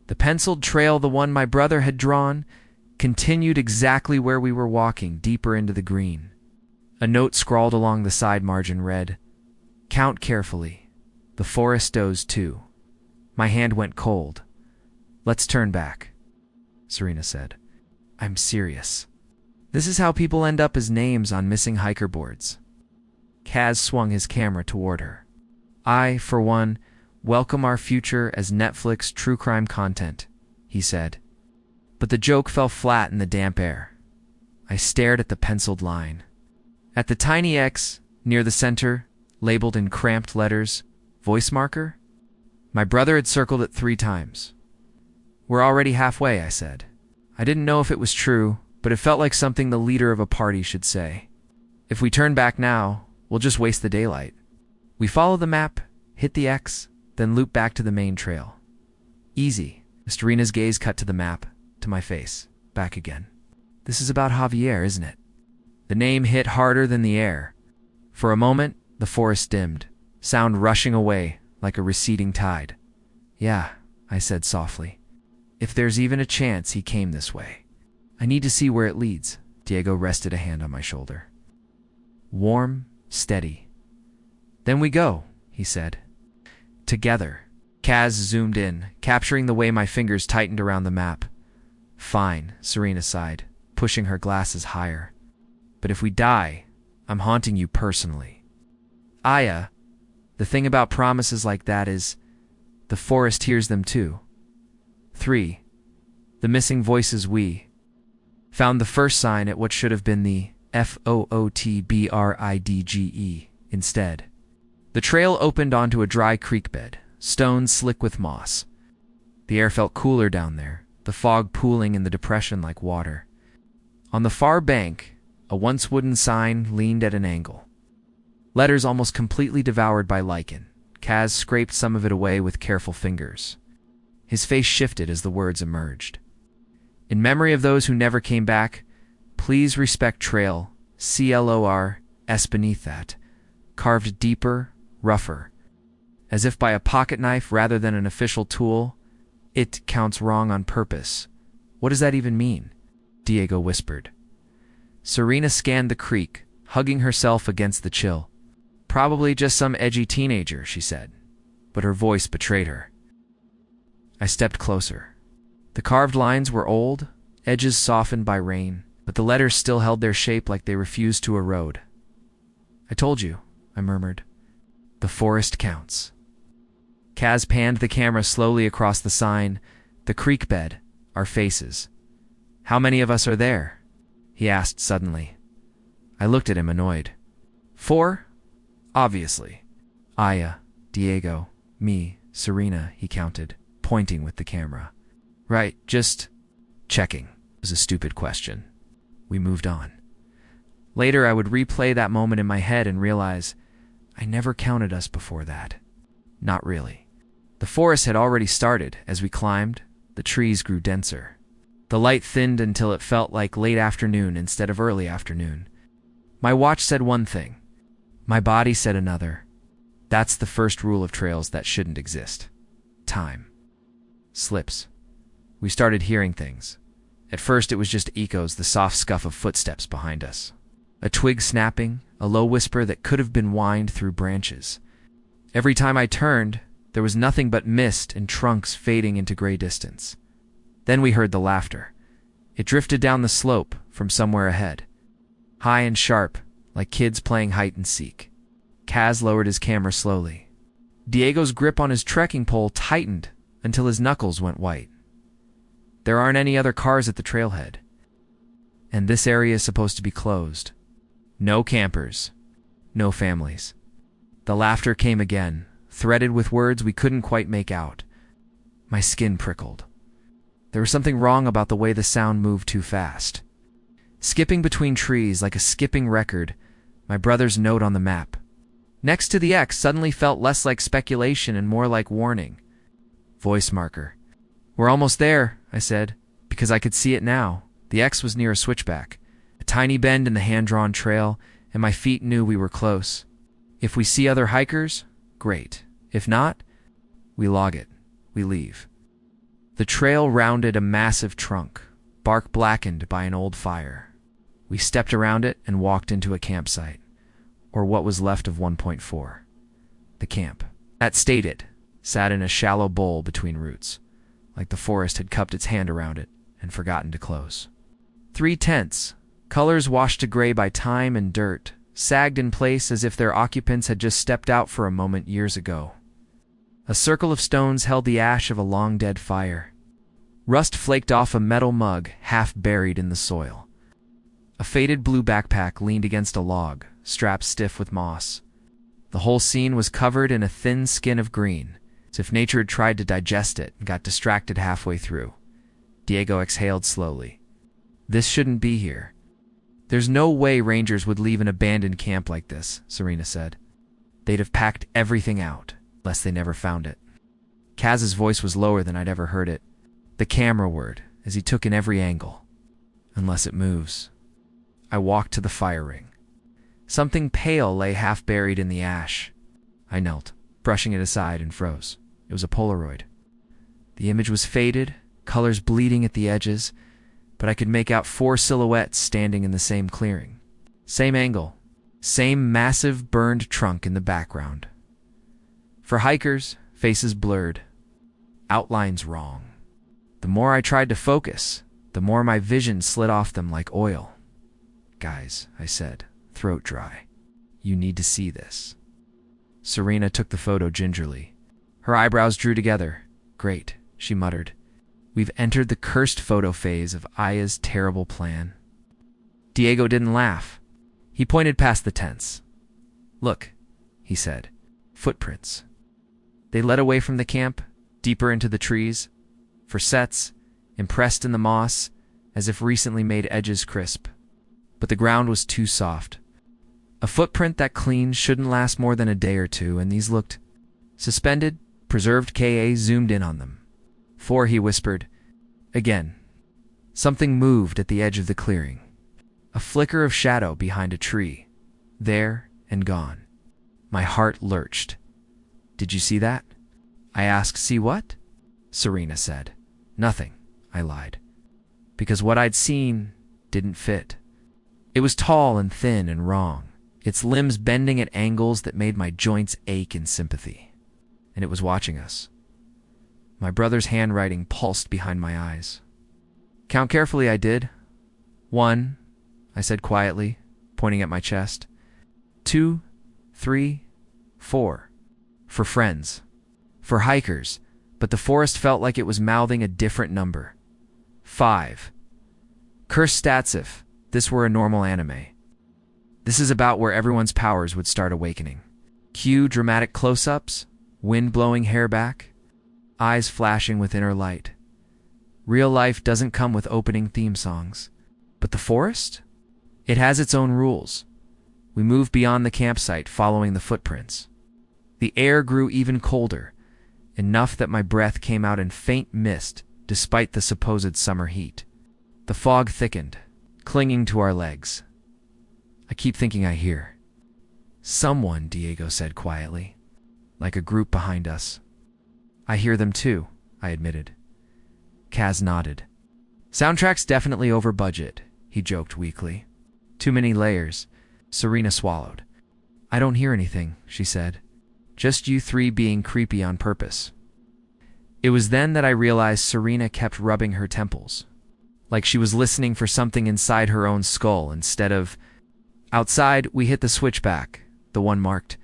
A: The penciled trail, the one my brother had drawn, continued exactly where we were walking, deeper into the green. A note scrawled along the side margin read, "Count carefully. The forest does too." My hand went cold. "Let's turn back," Serena said. "I'm serious. This is how people end up as names on missing hiker boards." Kaz swung his camera toward her. "I, for one, welcome our future as Netflix true crime content," he said. But the joke fell flat in the damp air. I stared at the penciled line. At the tiny X, near the center, labeled in cramped letters, voice marker? My brother had circled it 3 times. "We're already halfway," I said. I didn't know if it was true, but it felt like something the leader of a party should say. If we turn back now, we'll just waste the daylight. We follow the map, hit the X, then loop back to the main trail. Easy. Serena's gaze cut to the map, to my face, back again. This is about Javier, isn't it? The name hit harder than the air. For a moment, the forest dimmed, sound rushing away like a receding tide. "Yeah," I said softly. "If there's even a chance he came this way. I need to see where it leads." Diego rested a hand on my shoulder. Warm, steady. "Then we go," he said. "Together." Kaz zoomed in, capturing the way my fingers tightened around the map. "Fine," Serena sighed, pushing her glasses higher. "But if we die, I'm haunting you personally." "Aya, the thing about promises like that is, the forest hears them too." 3. The missing voices. We found the first sign at what should have been the FOOTBRIDGE instead. The trail opened onto a dry creek bed, stones slick with moss. The air felt cooler down there, the fog pooling in the depression like water. On the far bank, a once wooden sign leaned at an angle. Letters almost completely devoured by lichen. Kaz scraped some of it away with careful fingers. His face shifted as the words emerged. "In memory of those who never came back, please respect trail, CLOR, beneath that, carved deeper, rougher, as if by a pocket knife rather than an official tool. It counts wrong on purpose." "What does that even mean?" Diego whispered. Serena scanned the creek, hugging herself against the chill. "Probably just some edgy teenager," she said, but her voice betrayed her. I stepped closer. The carved lines were old, edges softened by rain, but the letters still held their shape like they refused to erode. "I told you," I murmured. The forest counts. Kaz panned the camera slowly across the sign, the creek bed, our faces. How many of us are there? He asked suddenly. I looked at him, annoyed. 4? Obviously. Aya, Diego, me, Serena, he counted, pointing with the camera. Right, just checking. It was a stupid question. We moved on. Later, I would replay that moment in my head and realize I never counted us before that. Not really. The forest had already started. As we climbed, the trees grew denser. The light thinned until it felt like late afternoon instead of early afternoon. My watch said one thing. My body said another. That's the first rule of trails that shouldn't exist. Time. Slips. We started hearing things. At first it was just echoes, the soft scuff of footsteps behind us. A twig snapping, a low whisper that could have been whined through branches. Every time I turned, there was nothing but mist and trunks fading into gray distance. Then we heard the laughter. It drifted down the slope from somewhere ahead. High and sharp, like kids playing hide and seek. Kaz lowered his camera slowly. Diego's grip on his trekking pole tightened until his knuckles went white. There aren't any other cars at the trailhead. And this area is supposed to be closed. No campers. No families. The laughter came again, threaded with words we couldn't quite make out. My skin prickled. There was something wrong about the way the sound moved too fast. Skipping between trees like a skipping record, my brother's note on the map. Next to the X suddenly felt less like speculation and more like warning. Voice marker. We're almost there, I said, because I could see it now. The X was near a switchback, a tiny bend in the hand-drawn trail, and my feet knew we were close. If we see other hikers, great. If not, we log it. We leave. The trail rounded a massive trunk, bark blackened by an old fire. We stepped around it and walked into a campsite, or what was left of 1.4. The camp. That stated, sat in a shallow bowl between roots, like the forest had cupped its hand around it and forgotten to close. 3 tents, colors washed to gray by time and dirt, sagged in place as if their occupants had just stepped out for a moment years ago. A circle of stones held the ash of a long-dead fire. Rust flaked off a metal mug half buried in the soil. A faded blue backpack leaned against a log, strapped stiff with moss. The whole scene was covered in a thin skin of green, as if nature had tried to digest it and got distracted halfway through. Diego exhaled slowly. This shouldn't be here. There's no way rangers would leave an abandoned camp like this, Serena said. They'd have packed everything out, lest they never found it. Kaz's voice was lower than I'd ever heard it. The camera word, as he took in every angle. Unless it moves. I walked to the fire ring. Something pale lay half buried in the ash. I knelt, brushing it aside, and froze. It was a Polaroid. The image was faded, colors bleeding at the edges, but I could make out 4 silhouettes standing in the same clearing. Same angle, same massive burned trunk in the background. For hikers, faces blurred, outlines wrong. The more I tried to focus, the more my vision slid off them like oil. Guys, I said, throat dry. You need to see this. Serena took the photo gingerly. Her eyebrows drew together. Great, she muttered. We've entered the cursed photo phase of Aya's terrible plan. Diego didn't laugh. He pointed past the tents. Look, he said. Footprints. They led away from the camp, deeper into the trees, for sets, impressed in the moss, as if recently made edges crisp. But the ground was too soft. A footprint that clean shouldn't last more than a day or two, and these looked suspended, preserved. Ka zoomed in on them. 4, he whispered. Again. Something moved at the edge of the clearing. A flicker of shadow behind a tree. There and gone. My heart lurched. Did you see that? I asked. See what? Serena said. Nothing, I lied. Because what I'd seen didn't fit. It was tall and thin and wrong, its limbs bending at angles that made my joints ache in sympathy. And it was watching us. My brother's handwriting pulsed behind my eyes. Count carefully, I did. 1, I said quietly, pointing at my chest. 2, 3, 4. For friends. For hikers, but the forest felt like it was mouthing a different number. 5. Cursed stats if this were a normal anime. This is about where everyone's powers would start awakening. Cue dramatic close-ups, wind blowing hair back, eyes flashing with inner light. Real life doesn't come with opening theme songs. But the forest? It has its own rules. We moved beyond the campsite, following the footprints. The air grew even colder, enough that my breath came out in faint mist despite the supposed summer heat. The fog thickened, clinging to our legs. I keep thinking I hear someone, Diego said quietly, like a group behind us. I hear them too, I admitted. Kaz nodded. Soundtrack's definitely over budget, he joked weakly. Too many layers. Serena swallowed. I don't hear anything, she said. Just you three being creepy on purpose. It was then that I realized Serena kept rubbing her temples, like she was listening for something inside her own skull instead of... Outside, we hit the switchback, the one marked,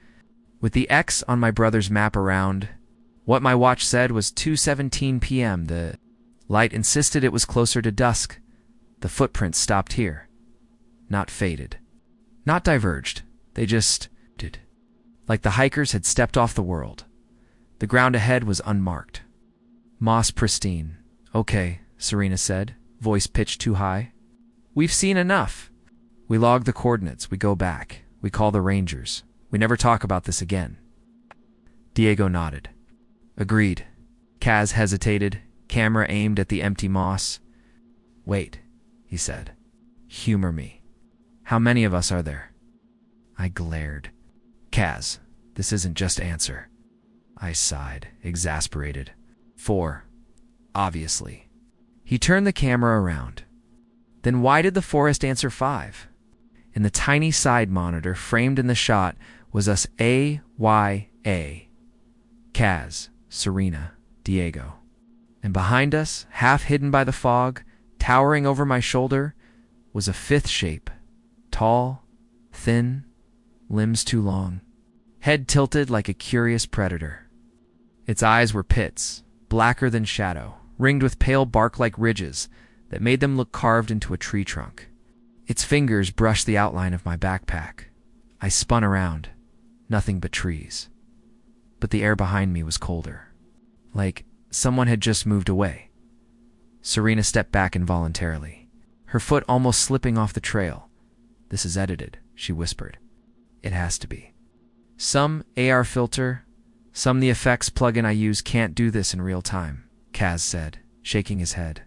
A: with the X on my brother's map around. What my watch said was 2:17 p.m. The light insisted it was closer to dusk. The footprints stopped here. Not faded. Not diverged. They just did. Like the hikers had stepped off the world. The ground ahead was unmarked. Moss pristine. Okay, Serena said, voice pitched too high. We've seen enough. We log the coordinates. We go back. We call the rangers. We never talk about this again. Diego nodded. Agreed. Kaz hesitated, camera aimed at the empty moss. Wait, he said. Humor me. How many of us are there? I glared. Kaz, this isn't just answer. I sighed, exasperated. 4. Obviously. He turned the camera around. Then why did the forest answer 5? In the tiny side monitor framed in the shot was us A-Y-A. Kaz, Serena, Diego. And behind us, half hidden by the fog, towering over my shoulder, was a fifth shape. Tall, thin, limbs too long. Head tilted like a curious predator. Its eyes were pits, blacker than shadow, ringed with pale bark-like ridges that made them look carved into a tree trunk. Its fingers brushed the outline of my backpack. I spun around. Nothing but trees. But the air behind me was colder. Like someone had just moved away. Serena stepped back involuntarily, her foot almost slipping off the trail. This is edited, she whispered. It has to be. Some AR filter, some the effects plugin I use can't do this in real time, Kaz said, shaking his head.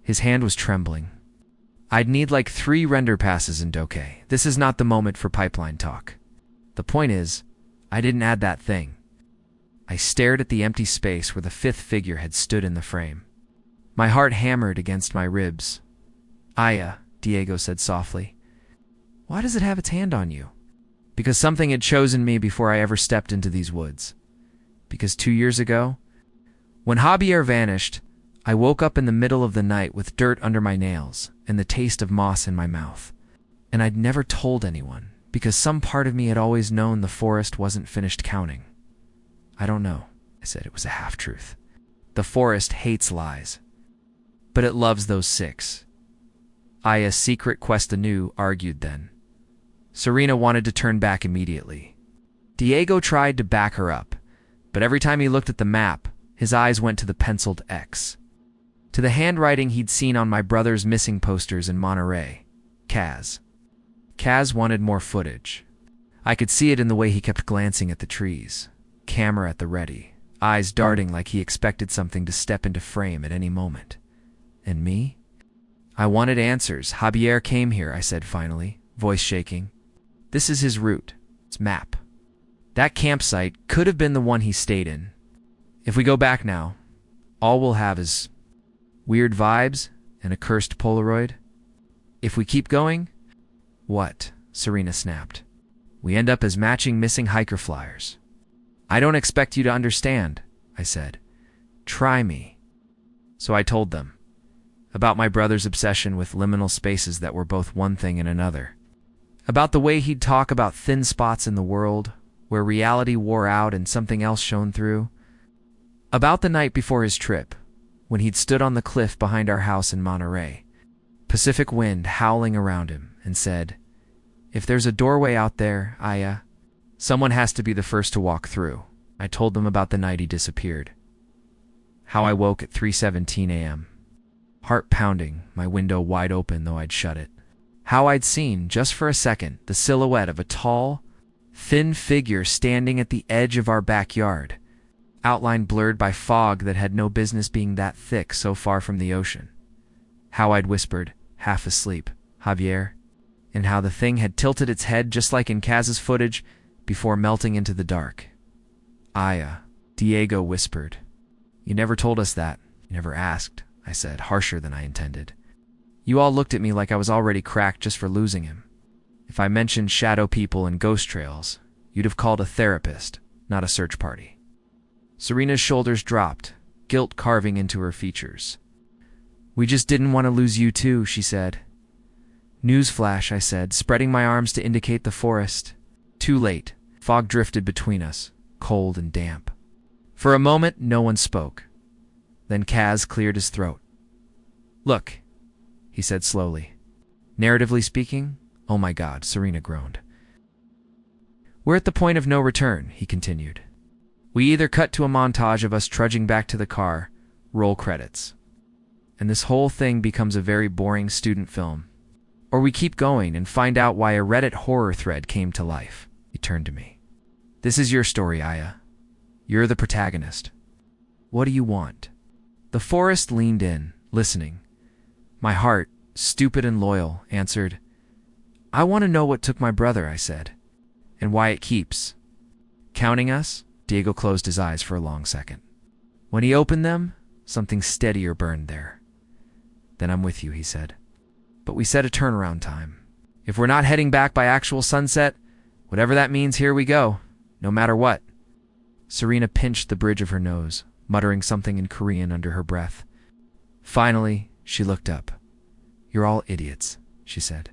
A: His hand was trembling. I'd need like 3 render passes in Dokey. This is not the moment for pipeline talk. The point is, I didn't add that thing. I stared at the empty space where the fifth figure had stood in the frame. My heart hammered against my ribs. Aya, Diego said softly. Why does it have its hand on you? Because something had chosen me before I ever stepped into these woods. Because 2 years ago, when Javier vanished, I woke up in the middle of the night with dirt under my nails and the taste of moss in my mouth. And I'd never told anyone, because some part of me had always known the forest wasn't finished counting. I don't know, I said. It was a half-truth. The forest hates lies. But it loves those 6. Aya's secret quest anew argued then. Serena wanted to turn back immediately. Diego tried to back her up, but every time he looked at the map, his eyes went to the penciled X. To the handwriting he'd seen on my brother's missing posters in Monterey. Kaz. Kaz wanted more footage. I could see it in the way he kept glancing at the trees. Camera at the ready, eyes darting like he expected something to step into frame at any moment. And me? I wanted answers. Javier came here, I said finally, voice shaking. This is his route. It's map. That campsite could have been the one he stayed in. If we go back now, all we'll have is weird vibes and a cursed Polaroid. If we keep going, what? Serena snapped. We end up as matching missing hiker flyers. I don't expect you to understand, I said. Try me. So I told them about my brother's obsession with liminal spaces that were both one thing and another. About the way he'd talk about thin spots in the world, where reality wore out and something else shone through. About the night before his trip, when he'd stood on the cliff behind our house in Monterey, Pacific wind howling around him, and said, "If there's a doorway out there, Aya, someone has to be the first to walk through." I told them about the night he disappeared. How I woke at 3:17 a.m. Heart pounding, my window wide open though I'd shut it. How I'd seen, just for a second, the silhouette of a tall, thin figure standing at the edge of our backyard, outline blurred by fog that had no business being that thick so far from the ocean. How I'd whispered, half asleep, "Javier," and how the thing had tilted its head just like in Kaz's footage before melting into the dark. "Aya," Diego whispered. "You never told us that. You never asked," I said, harsher than I intended. "You all looked at me like I was already cracked just for losing him. If I mentioned shadow people and ghost trails, you'd have called a therapist, not a search party." Serena's shoulders dropped, guilt carving into her features. "We just didn't want to lose you too," she said. "Newsflash," I said, spreading my arms to indicate the forest. Too late. Fog drifted between us, cold and damp. For a moment, no one spoke. Then Kaz cleared his throat. "Look," he said slowly. "Narratively speaking, oh my God," Serena groaned. "We're at the point of no return," he continued. "We either cut to a montage of us trudging back to the car, roll credits, and this whole thing becomes a very boring student film, or we keep going and find out why a Reddit horror thread came to life." He turned to me. "This is your story, Aya. You're the protagonist. What do you want?" The forest leaned in, listening. My heart, stupid and loyal, answered, "I want to know what took my brother," I said, "and why it keeps counting us." Diego closed his eyes for a long second. When he opened them, something steadier burned there. "Then I'm with you," he said. "But we set a turnaround time. If we're not heading back by actual sunset, whatever that means, here we go, no matter what." Serena pinched the bridge of her nose, muttering something in Korean under her breath. Finally, she looked up. "You're all idiots," she said.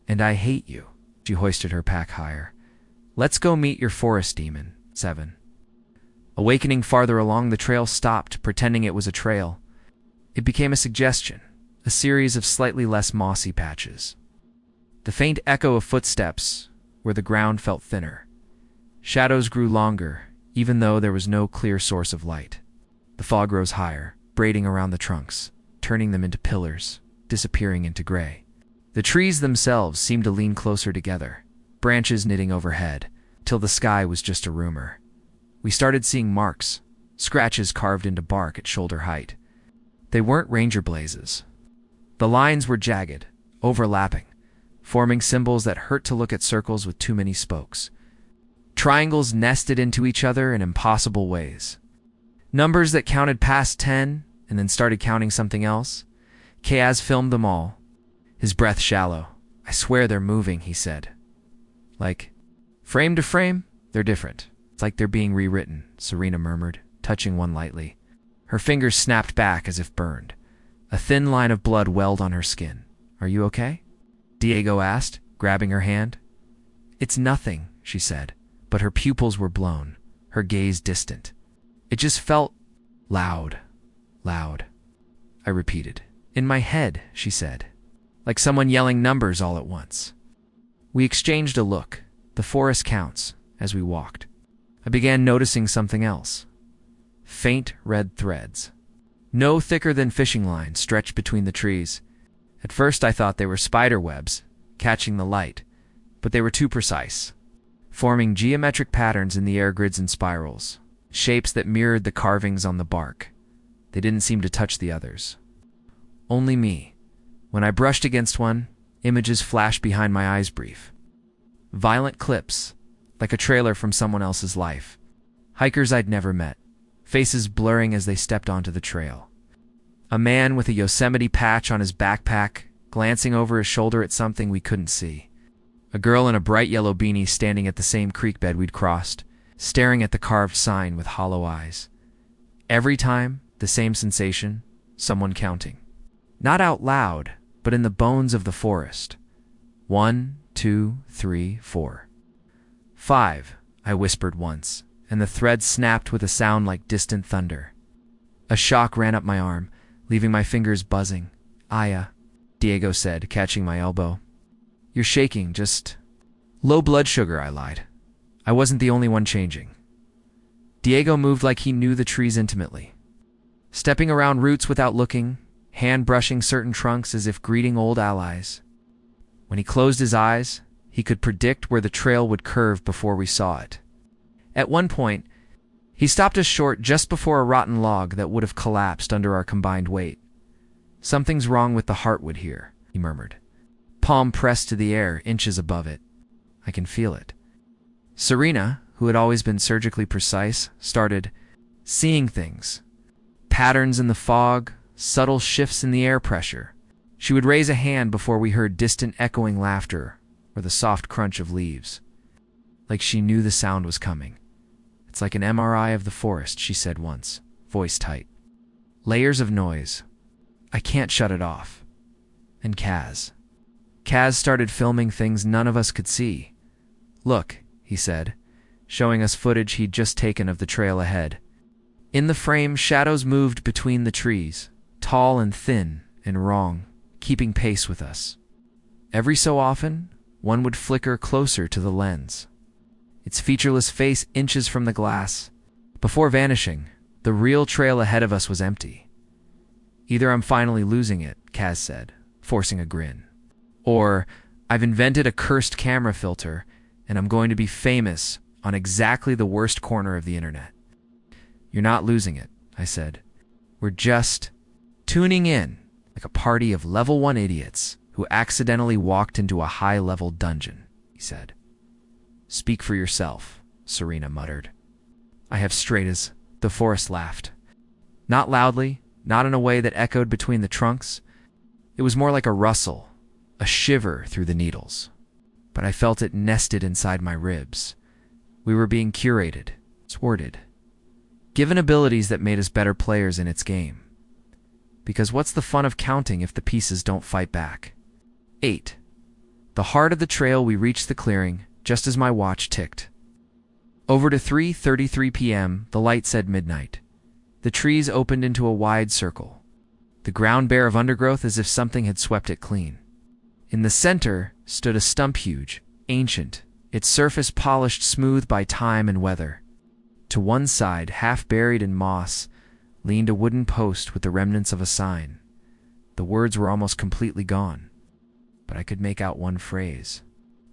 A: "And I hate you." She hoisted her pack higher. "Let's go meet your forest demon, 7. Awakening farther along, the trail stopped, pretending it was a trail. It became a suggestion, a series of slightly less mossy patches. The faint echo of footsteps, where the ground felt thinner. Shadows grew longer, even though there was no clear source of light. The fog rose higher, braiding around the trunks, turning them into pillars, disappearing into gray. The trees themselves seemed to lean closer together, branches knitting overhead, till the sky was just a rumor. We started seeing marks, scratches carved into bark at shoulder height. They weren't ranger blazes. The lines were jagged, overlapping, forming symbols that hurt to look at circles with too many spokes. Triangles nested into each other in impossible ways. Numbers that counted past 10 and then started counting something else. Kaz filmed them all, his breath shallow. "I swear they're moving," he said. "Like, frame to frame, they're different. It's like they're being rewritten," Serena murmured, touching one lightly. Her fingers snapped back as if burned. A thin line of blood welled on her skin. "Are you okay?" Diego asked, grabbing her hand. "It's nothing," she said, but her pupils were blown, her gaze distant. "It just felt loud, loud." I repeated. "In my head," she said, "like someone yelling numbers all at once." We exchanged a look, the forest counts, as we walked. I began noticing something else. Faint red threads. No thicker than fishing lines stretched between the trees. At first I thought they were spider webs, catching the light, but they were too precise, forming geometric patterns in the air grids and spirals, shapes that mirrored the carvings on the bark. They didn't seem to touch the others. Only me. When I brushed against one, images flashed behind my eyes brief. Violent clips, like a trailer from someone else's life. Hikers I'd never met, faces blurring as they stepped onto the trail. A man with a Yosemite patch on his backpack, glancing over his shoulder at something we couldn't see. A girl in a bright yellow beanie standing at the same creek bed we'd crossed, staring at the carved sign with hollow eyes. Every time, the same sensation, someone counting. Not out loud, but in the bones of the forest. 1, 2, 3, 4. 5, I whispered once, and the thread snapped with a sound like distant thunder. A shock ran up my arm, leaving my fingers buzzing. "Aya," Diego said, catching my elbow. "You're shaking, just—" "Low blood sugar," I lied. I wasn't the only one changing. Diego moved like he knew the trees intimately, stepping around roots without looking, hand brushing certain trunks as if greeting old allies. When he closed his eyes, he could predict where the trail would curve before we saw it. At one point, he stopped us short just before a rotten log that would have collapsed under our combined weight. "Something's wrong with the heartwood here," he murmured, palm pressed to the air inches above it. "I can feel it." Serena, who had always been surgically precise, started seeing things. Patterns in the fog, subtle shifts in the air pressure. She would raise a hand before we heard distant echoing laughter or the soft crunch of leaves. Like she knew the sound was coming. "It's like an MRI of the forest," she said once, voice tight. Layers of noise. I can't shut it off. And Kaz started filming things none of us could see. "Look," he said, showing us footage he'd just taken of the trail ahead. In the frame, shadows moved between the trees, tall and thin and wrong, keeping pace with us. Every so often, one would flicker closer to the lens, its featureless face inches from the glass. Before vanishing, the real trail ahead of us was empty. "Either I'm finally losing it," Kaz said, forcing a grin, "or I've invented a cursed camera filter and I'm going to be famous on exactly the worst corner of the internet." "You're not losing it," I said. "We're just tuning in, like a party of level 1 idiots who accidentally walked into a high-level dungeon," he said. "Speak for yourself," Serena muttered. "I have straight as—" The forest laughed. Not loudly, not in a way that echoed between the trunks. It was more like a rustle, a shiver through the needles. But I felt it nested inside my ribs. We were being curated, thwarted, given abilities that made us better players in its game. Because what's the fun of counting if the pieces don't fight back? 8. The heart of the trail, we reached the clearing, just as my watch ticked. Over to 3:33 p.m., the light said midnight. The trees opened into a wide circle, the ground bare of undergrowth as if something had swept it clean. In the center stood a stump huge, ancient, its surface polished smooth by time and weather. To one side, half buried in moss, leaned a wooden post with the remnants of a sign. The words were almost completely gone, but I could make out one phrase.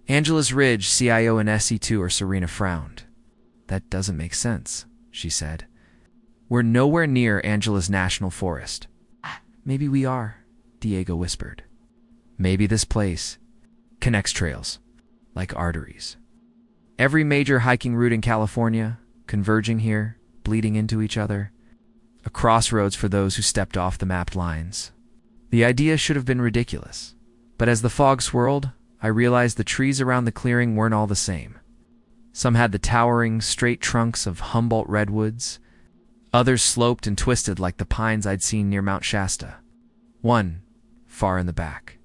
A: "Angeles Ridge, CIO and SE2, or Serena frowned. "That doesn't make sense," she said. "We're nowhere near Angeles National Forest." "Maybe we are," Diego whispered. "Maybe this place connects trails, like arteries. Every major hiking route in California, converging here, bleeding into each other. A crossroads for those who stepped off the mapped lines." The idea should have been ridiculous, but as the fog swirled, I realized the trees around the clearing weren't all the same. Some had the towering, straight trunks of Humboldt redwoods. Others sloped and twisted like the pines I'd seen near Mount Shasta. One, far in the back,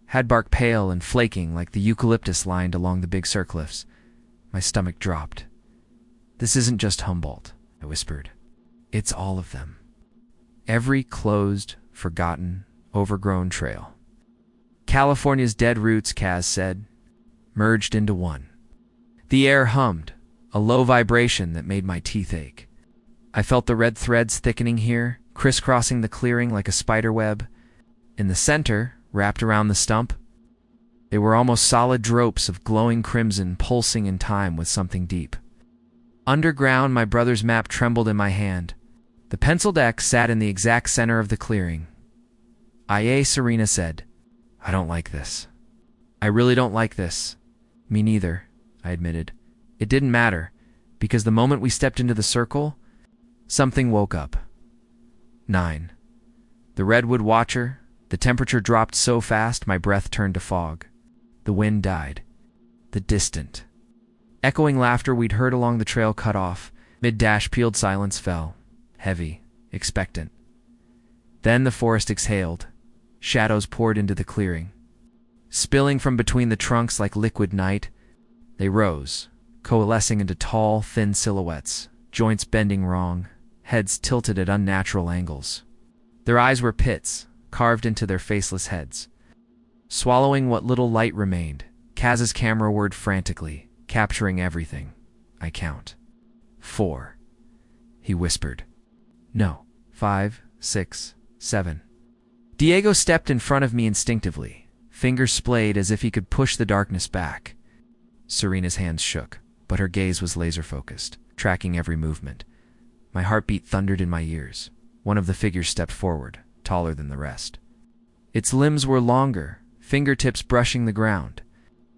A: had bark pale and flaking like the eucalyptus lined along the Big Sur cliffs. My stomach dropped. "This isn't just Humboldt," I whispered. "It's all of them. Every closed, forgotten, overgrown trail. California's dead roots," Kaz said, merged into one. The air hummed, a low vibration that made my teeth ache. I felt the red threads thickening here, crisscrossing the clearing like a spider web. In the center, wrapped around the stump, they were almost solid dropes of glowing crimson pulsing in time with something deep. Underground, my brother's map trembled in my hand. The penciled X sat in the exact center of the clearing. "IA," Serena said. "I don't like this. I really don't like this." "Me neither," I admitted. It didn't matter, because the moment we stepped into the circle, something woke up. 9. The Redwood Watcher. The temperature dropped so fast my breath turned to fog. The wind died. The distant, echoing laughter we'd heard along the trail cut off. Mid-dash peeled silence fell, heavy, expectant. Then the forest exhaled. Shadows poured into the clearing. Spilling from between the trunks like liquid night, they rose, coalescing into tall, thin silhouettes, joints bending wrong, heads tilted at unnatural angles. Their eyes were pits, carved into their faceless heads. Swallowing what little light remained, Kaz's camera whirred frantically, capturing everything. I count. 4. He whispered. No. 5, 6, 7. Diego stepped in front of me instinctively, fingers splayed as if he could push the darkness back. Serena's hands shook, but her gaze was laser-focused, tracking every movement. My heartbeat thundered in my ears. One of the figures stepped forward, taller than the rest. Its limbs were longer, fingertips brushing the ground.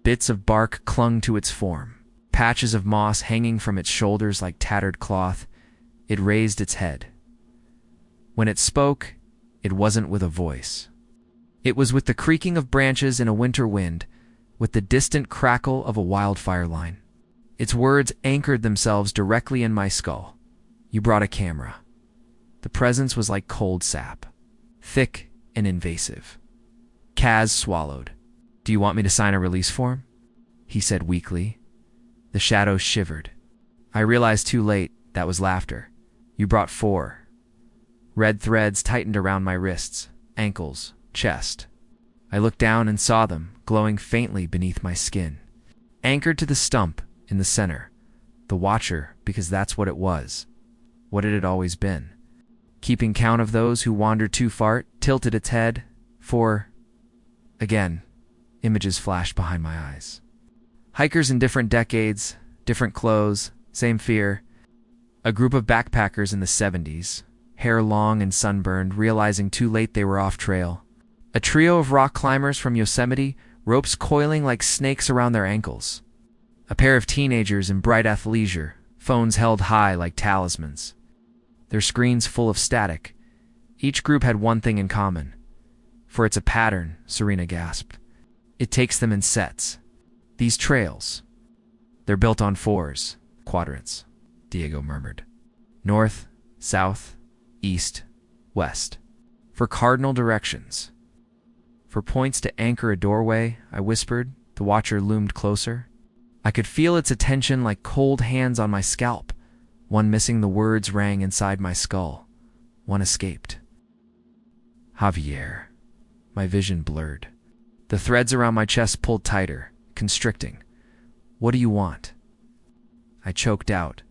A: Bits of bark clung to its form, patches of moss hanging from its shoulders like tattered cloth. It raised its head. When it spoke, it wasn't with a voice. It was with the creaking of branches in a winter wind, with the distant crackle of a wildfire line. Its words anchored themselves directly in my skull. You brought a camera. The presence was like cold sap, thick and invasive. Kaz swallowed. Do you want me to sign a release form? He said weakly. The shadows shivered. I realized too late that was laughter. You brought 4. Red threads tightened around my wrists, ankles, chest. I looked down and saw them, glowing faintly beneath my skin. Anchored to the stump in the center. The Watcher, because that's what it was. What it had always been. Keeping count of those who wandered too far, tilted its head. 4. Again, images flashed behind my eyes. Hikers in different decades, different clothes, same fear. A group of backpackers in the 70s, hair long and sunburned, realizing too late they were off trail. A trio of rock climbers from Yosemite, ropes coiling like snakes around their ankles. A pair of teenagers in bright athleisure, phones held high like talismans. Their screens full of static. Each group had one thing in common. For it's a pattern, Serena gasped. It takes them in sets. These trails. They're built on 4s, quadrants, Diego murmured. North, south, east, west. For cardinal directions. For points to anchor a doorway, I whispered. The Watcher loomed closer. I could feel its attention like cold hands on my scalp. One missing the words rang inside my skull. One escaped. Javier. My vision blurred. The threads around my chest pulled tighter, constricting. What do you want? I choked out.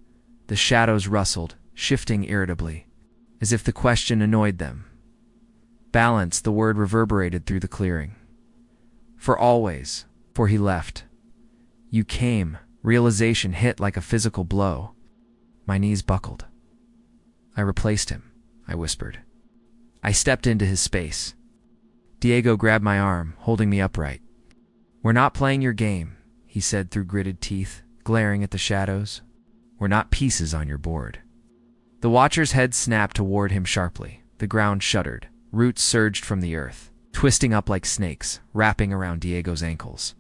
A: The shadows rustled, shifting irritably, as if the question annoyed them. Balance, the word reverberated through the clearing. For always, for he left. You came, realization hit like a physical blow. My knees buckled. I replaced him, I whispered. I stepped into his space. Diego grabbed my arm, holding me upright. We're not playing your game, he said through gritted teeth, glaring at the shadows. We're not pieces on your board. The Watcher's head snapped toward him sharply. The ground shuddered. Roots surged from the earth, twisting up like snakes, wrapping around Diego's ankles.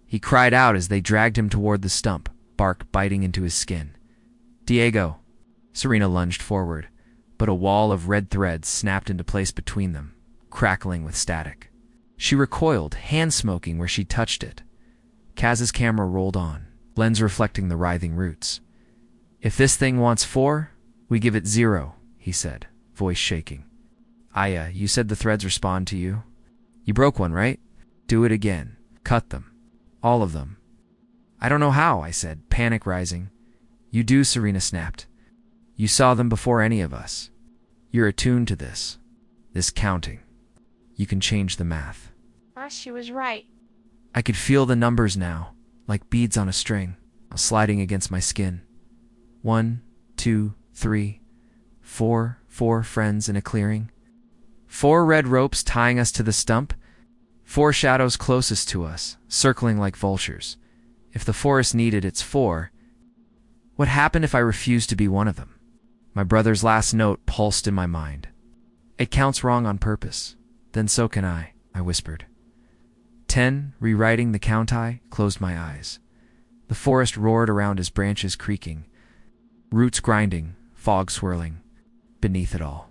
A: He cried out as they dragged him toward the stump, bark biting into his skin. Diego! Serena lunged forward, but a wall of red threads snapped into place between them, crackling with static. She recoiled, hand smoking where she touched it. Kaz's camera rolled on, lens reflecting the writhing roots. If this thing wants 4, we give it 0, he said, voice shaking. Aya, you said the threads respond to you? You broke one, right? Do it again. Cut them. All of them. I don't know how, I said, panic rising. You do, Serena snapped. You saw them before any of us. You're attuned to this counting. You can change the math.
B: She was right.
A: I could feel the numbers now, like beads on a string, sliding against my skin. 1, 2, 3, 4, 4 friends in a clearing. 4 red ropes tying us to the stump. 4 shadows closest to us, circling like vultures. If the forest needed its 4, what happened if I refused to be one of them? My brother's last note pulsed in my mind. It counts wrong on purpose. Then so can I whispered. 10, rewriting the count. I closed my eyes. The forest roared around as branches creaking, roots grinding, fog swirling. Beneath it all,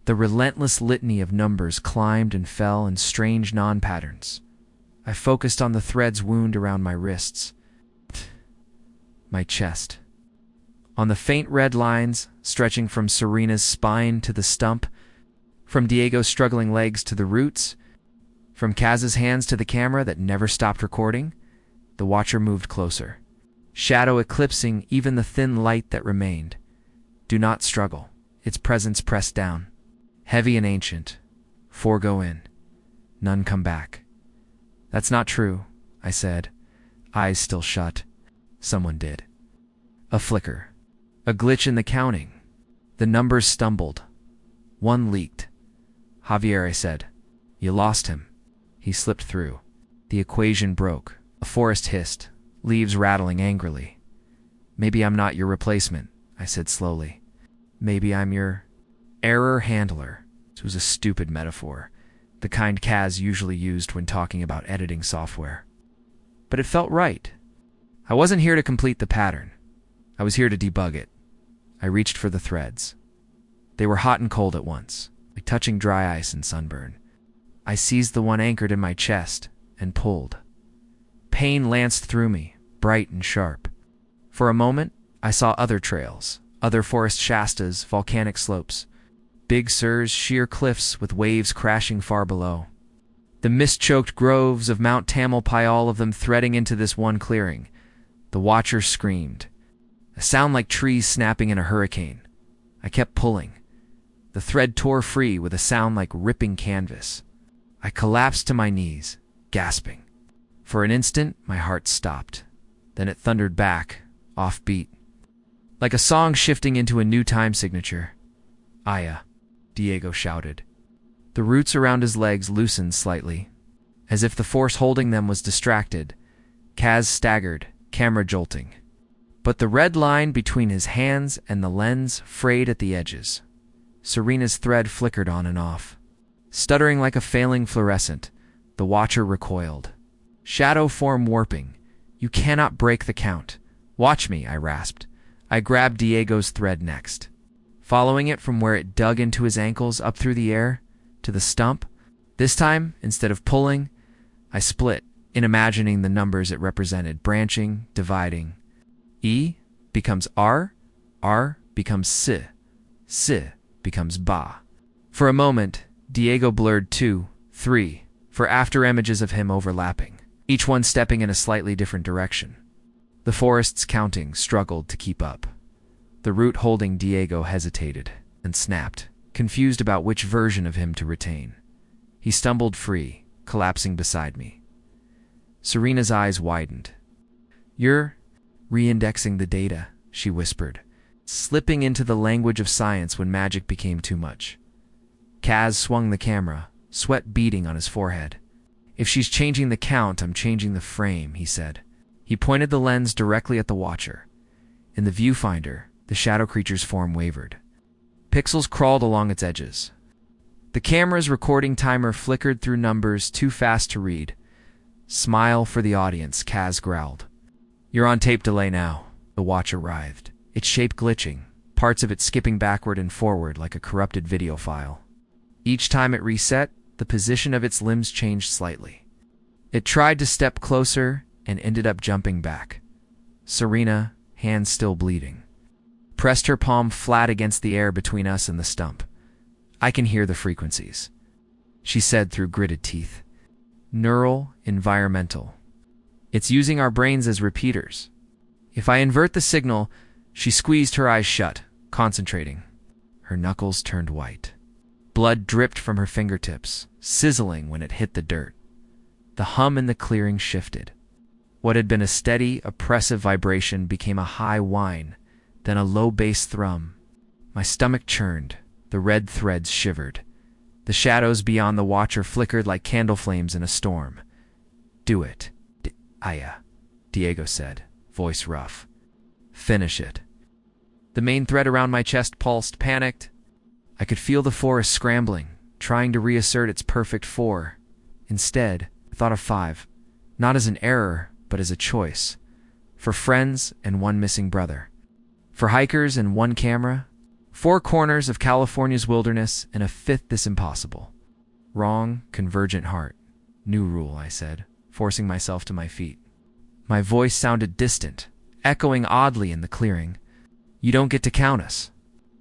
A: the relentless litany of numbers climbed and fell in strange non-patterns. I focused on the threads wound around my wrists. my chest. On the faint red lines stretching from Serena's spine to the stump, from Diego's struggling legs to the roots, from Kaz's hands to the camera that never stopped recording, the watcher moved closer, shadow eclipsing even the thin light that remained. Do not struggle. Its presence pressed down. Heavy and ancient. Four go in. None come back. That's not true, I said, eyes still shut. Someone did. A flicker. A glitch in the counting. The numbers stumbled. One leaked. Javier, I said. You lost him. He slipped through. The equation broke. A forest hissed, leaves rattling angrily. Maybe I'm not your replacement, I said slowly. Maybe I'm your error handler. It was a stupid metaphor, the kind Kaz usually used when talking about editing software. But it felt right. I wasn't here to complete the pattern. I was here to debug it. I reached for the threads. They were hot and cold at once, like touching dry ice and sunburn. I seized the one anchored in my chest and pulled. Pain lanced through me, bright and sharp. For a moment, I saw other trails, other forest shastas, volcanic slopes, Big Sur's sheer cliffs with waves crashing far below. The mist-choked groves of Mount Tamalpais, all of them threading into this one clearing. The watcher screamed. A sound like trees snapping in a hurricane. I kept pulling. The thread tore free with a sound like ripping canvas. I collapsed to my knees, gasping. For an instant, my heart stopped. Then it thundered back, offbeat. Like a song shifting into a new time signature. Aya, Diego shouted. The roots around his legs loosened slightly. As if the force holding them was distracted, Kaz staggered, camera jolting. But the red line between his hands and the lens frayed at the edges. Serena's thread flickered on and off. Stuttering like a failing fluorescent, the watcher recoiled. Shadow form warping. You cannot break the count. Watch me, I rasped. I grabbed Diego's thread next. Following it from where it dug into his ankles up through the air, to the stump. This time, instead of pulling, I split, in imagining the numbers it represented, branching, dividing. E becomes R becomes Si becomes Ba. For a moment, Diego blurred 2, 3, for after images of him overlapping, each one stepping in a slightly different direction. The forest's counting struggled to keep up. The root holding Diego hesitated and snapped, confused about which version of him to retain. He stumbled free, collapsing beside me. Serena's eyes widened. You're re-indexing the data, she whispered, slipping into the language of science when magic became too much. Kaz swung the camera, sweat beading on his forehead. If she's changing the count, I'm changing the frame, he said. He pointed the lens directly at the watcher. In the viewfinder, the shadow creature's form wavered. Pixels crawled along its edges. The camera's recording timer flickered through numbers too fast to read. Smile for the audience, Kaz growled. You're on tape delay now, the watcher writhed, its shape glitching, parts of it skipping backward and forward like a corrupted video file. Each time it reset, the position of its limbs changed slightly. It tried to step closer and ended up jumping back. Serena, hands still bleeding, pressed her palm flat against the air between us and the stump. I can hear the frequencies, she said through gritted teeth. Neural, environmental. It's using our brains as repeaters. If I invert the signal, she squeezed her eyes shut, concentrating. Her knuckles turned white. Blood dripped from her fingertips, sizzling when it hit the dirt. The hum in the clearing shifted. What had been a steady, oppressive vibration became a high whine, then a low bass thrum. My stomach churned. The red threads shivered. The shadows beyond the watcher flickered like candle flames in a storm. Do it, Aya, Diego said, voice rough. Finish it. The main thread around my chest pulsed, panicked. I could feel the forest scrambling, trying to reassert its perfect 4. Instead, I thought of 5, not as an error, but as a choice. For friends and one missing brother. For hikers and one camera. 4 corners of California's wilderness and a 5th this impossible. Wrong, convergent heart. New rule, I said, forcing myself to my feet. My voice sounded distant, echoing oddly in the clearing. "You don't get to count us."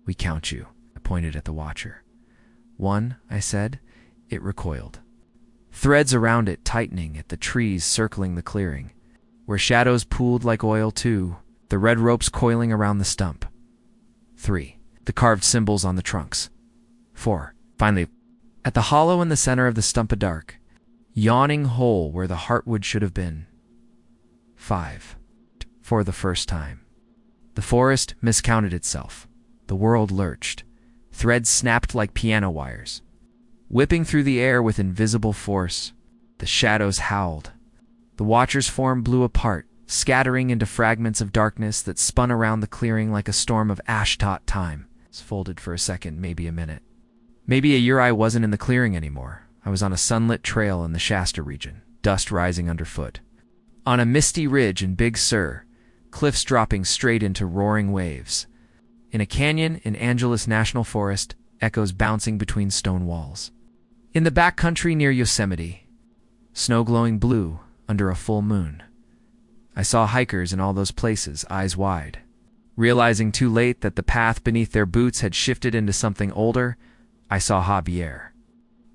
A: "We count you," I pointed at the watcher. "One," I said. It recoiled. Threads around it tightening at the trees circling the clearing, where shadows pooled like oil too, the red ropes coiling around the stump. 3. The carved symbols on the trunks. 4. Finally, at the hollow in the center of the stump, a dark, yawning hole where the heartwood should have been. 5. For the first time, the forest miscounted itself. The world lurched. Threads snapped like piano wires. Whipping through the air with invisible force, the shadows howled. The watcher's form blew apart, scattering into fragments of darkness that spun around the clearing like a storm of ash-taut time. It's folded for a second, maybe a minute. Maybe a year. I wasn't in the clearing anymore. I was on a sunlit trail in the Shasta region, dust rising underfoot. On a misty ridge in Big Sur, cliffs dropping straight into roaring waves. In a canyon in Angeles National Forest, echoes bouncing between stone walls. In the backcountry near Yosemite, snow glowing blue under a full moon. I saw hikers in all those places, eyes wide. Realizing too late that the path beneath their boots had shifted into something older, I saw Javier.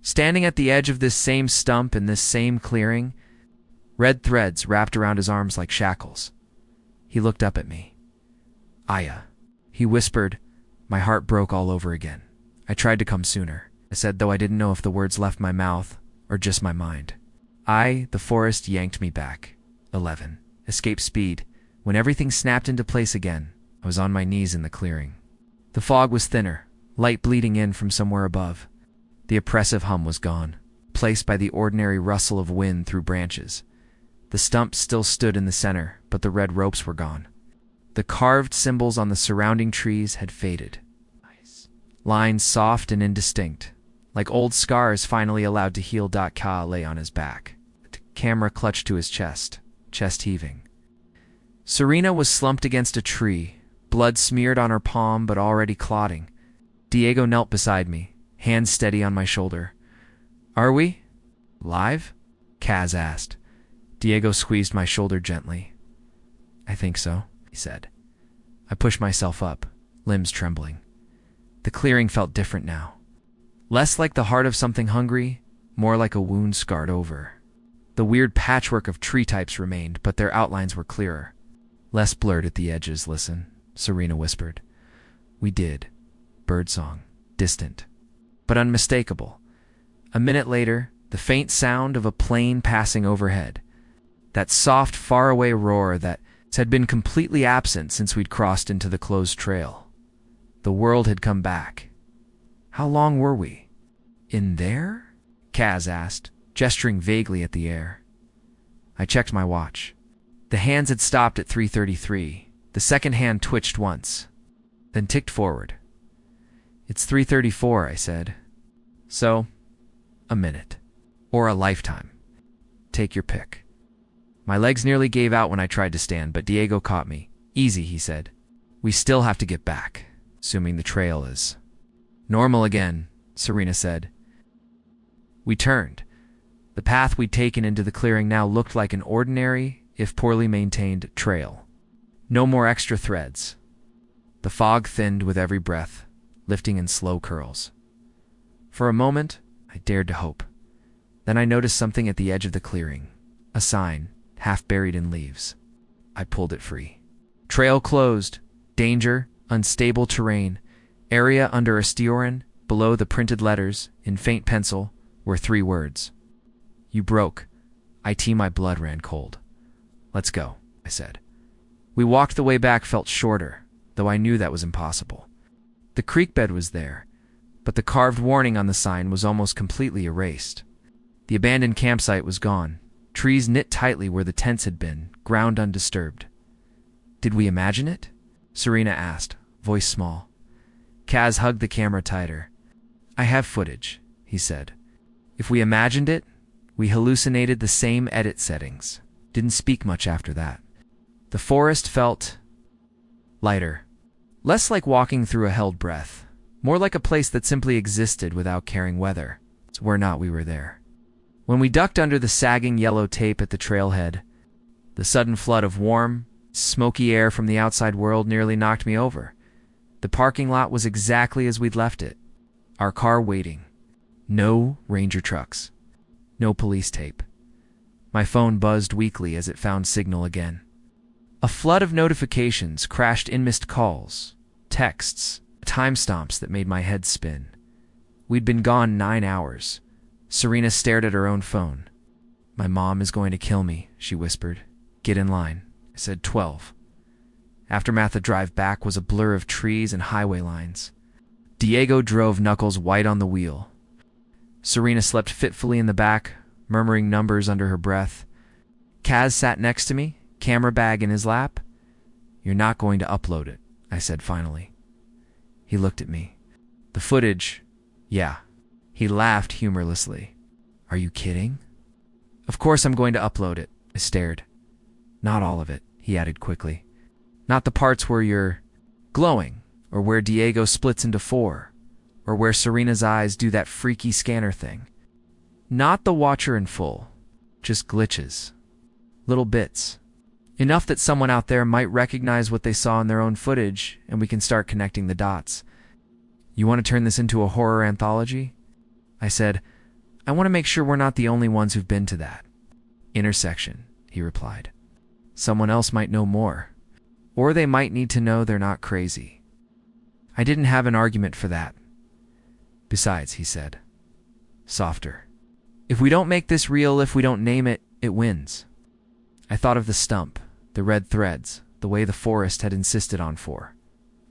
A: Standing at the edge of this same stump in this same clearing, red threads wrapped around his arms like shackles. He looked up at me. "Aya," he whispered. My heart broke all over again. I tried to come sooner, I said, though I didn't know if the words left my mouth or just my mind. The forest yanked me back. 11. Escape speed. When everything snapped into place again, I was on my knees in the clearing. The fog was thinner, light bleeding in from somewhere above. The oppressive hum was gone, placed by the ordinary rustle of wind through branches. The stump still stood in the center, but the red ropes were gone. The carved symbols on the surrounding trees had faded. Lines soft and indistinct, like old scars finally allowed to heal. Ka lay on his back, the camera clutched to his chest heaving. Serena was slumped against a tree, blood smeared on her palm but already clotting. Diego knelt beside me, hands steady on my shoulder. "Are we live?" Kaz asked. Diego squeezed my shoulder gently. "I think so," he said. I pushed myself up, limbs trembling. The clearing felt different now. Less like the heart of something hungry, more like a wound scarred over. The weird patchwork of tree types remained, but their outlines were clearer. Less blurred at the edges. "Listen," Serena whispered. We did. Birdsong. Distant, but unmistakable. A minute later, the faint sound of a plane passing overhead. That soft, faraway roar that had been completely absent since we'd crossed into the closed trail. The world had come back. How long were we? "In there?" Kaz asked, gesturing vaguely at the air. I checked my watch. The hands had stopped at 3:33. The second hand twitched once, then ticked forward. "It's 3:34, I said. "So, a minute. Or a lifetime. Take your pick." My legs nearly gave out when I tried to stand, but Diego caught me. "Easy," he said. "We still have to get back, assuming the trail is normal again," Serena said. We turned. The path we'd taken into the clearing now looked like an ordinary, if poorly maintained, trail. No more extra threads. The fog thinned with every breath, lifting in slow curls. For a moment, I dared to hope. Then I noticed something at the edge of the clearing. A sign, half buried in leaves. I pulled it free. "Trail closed. Danger. Unstable terrain. Area under a stioran." Below the printed letters, in faint pencil, were 3 words. "You broke." My blood ran cold. "Let's go," I said. We walked. The way back felt shorter, though I knew that was impossible. The creek bed was there, but the carved warning on the sign was almost completely erased. The abandoned campsite was gone. Trees knit tightly where the tents had been, ground undisturbed. "Did we imagine it?" Serena asked, voice small. Kaz hugged the camera tighter. "I have footage," he said. "If we imagined it, we hallucinated the same edit settings." Didn't speak much after that. The forest felt lighter. Less like walking through a held breath. More like a place that simply existed without caring whether or not we were there. When we ducked under the sagging yellow tape at the trailhead, the sudden flood of warm, Smoky air from the outside world nearly knocked me over. The parking lot was exactly as we'd left it. Our car waiting. No ranger trucks. No police tape. My phone buzzed weakly as it found signal again. A flood of notifications crashed in, missed calls, texts, timestamps that made my head spin. We'd been gone 9 hours. Serena stared at her own phone. "My mom is going to kill me," she whispered. "Get in line." I said 12. Aftermath of drive back was a blur of trees and highway lines. Diego drove, knuckles white on the wheel. Serena slept fitfully in the back, murmuring numbers under her breath. Kaz sat next to me, camera bag in his lap. "You're not going to upload it," I said finally. He looked at me. "The footage, yeah." He laughed humorlessly. "Are you kidding?" "Of course I'm going to upload it," I stared. "Not all of it," he added quickly. "Not the parts where you're glowing, or where Diego splits into 4, or where Serena's eyes do that freaky scanner thing. Not the watcher in full, just glitches. Little bits. Enough that someone out there might recognize what they saw in their own footage, and we can start connecting the dots. You want to turn this into a horror anthology?" I said, "I want to make sure we're not the only ones who've been to that intersection," he replied. "Someone else might know more. Or they might need to know they're not crazy." I didn't have an argument for that. "Besides," he said, softer, "if we don't make this real, if we don't name it, it wins." I thought of the stump, the red threads, the way the forest had insisted on 4.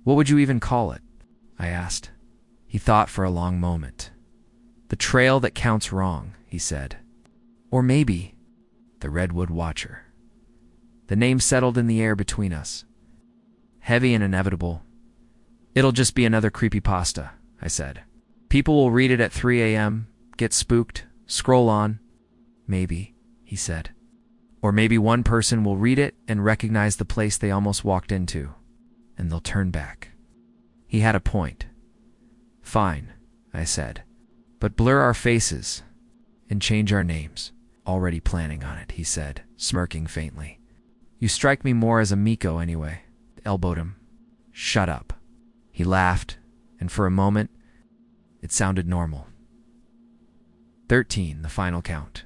A: "What would you even call it?" I asked. He thought for a long moment. "The trail that counts wrong," he said. "Or maybe the Redwood Watcher." The name settled in the air between us. Heavy and inevitable. "It'll just be another creepypasta," I said. "People will read it at 3 a.m., get spooked, scroll on." "Maybe," he said. "Or maybe one person will read it and recognize the place they almost walked into, and they'll turn back." He had a point. "Fine," I said. "But blur our faces and change our names." "Already planning on it," he said, smirking faintly. "You strike me more as a Miko anyway." Elbowed him. "Shut up." He laughed, and for a moment, it sounded normal. 13, the final count.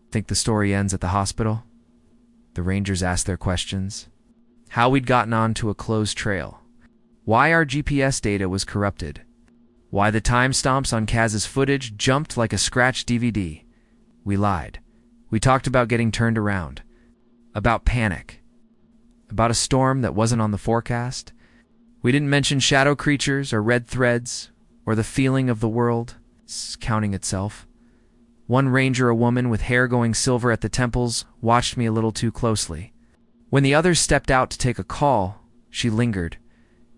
A: Think the story ends at the hospital? The Rangers asked their questions. How we'd gotten onto a closed trail. Why our GPS data was corrupted. Why the timestamps on Kaz's footage jumped like a scratched DVD. We lied. We talked about getting turned around. About panic. About a storm that wasn't on the forecast. We didn't mention shadow creatures or red threads or the feeling of the world counting itself. One ranger, a woman with hair going silver at the temples, watched me a little too closely. When the others stepped out to take a call, she lingered.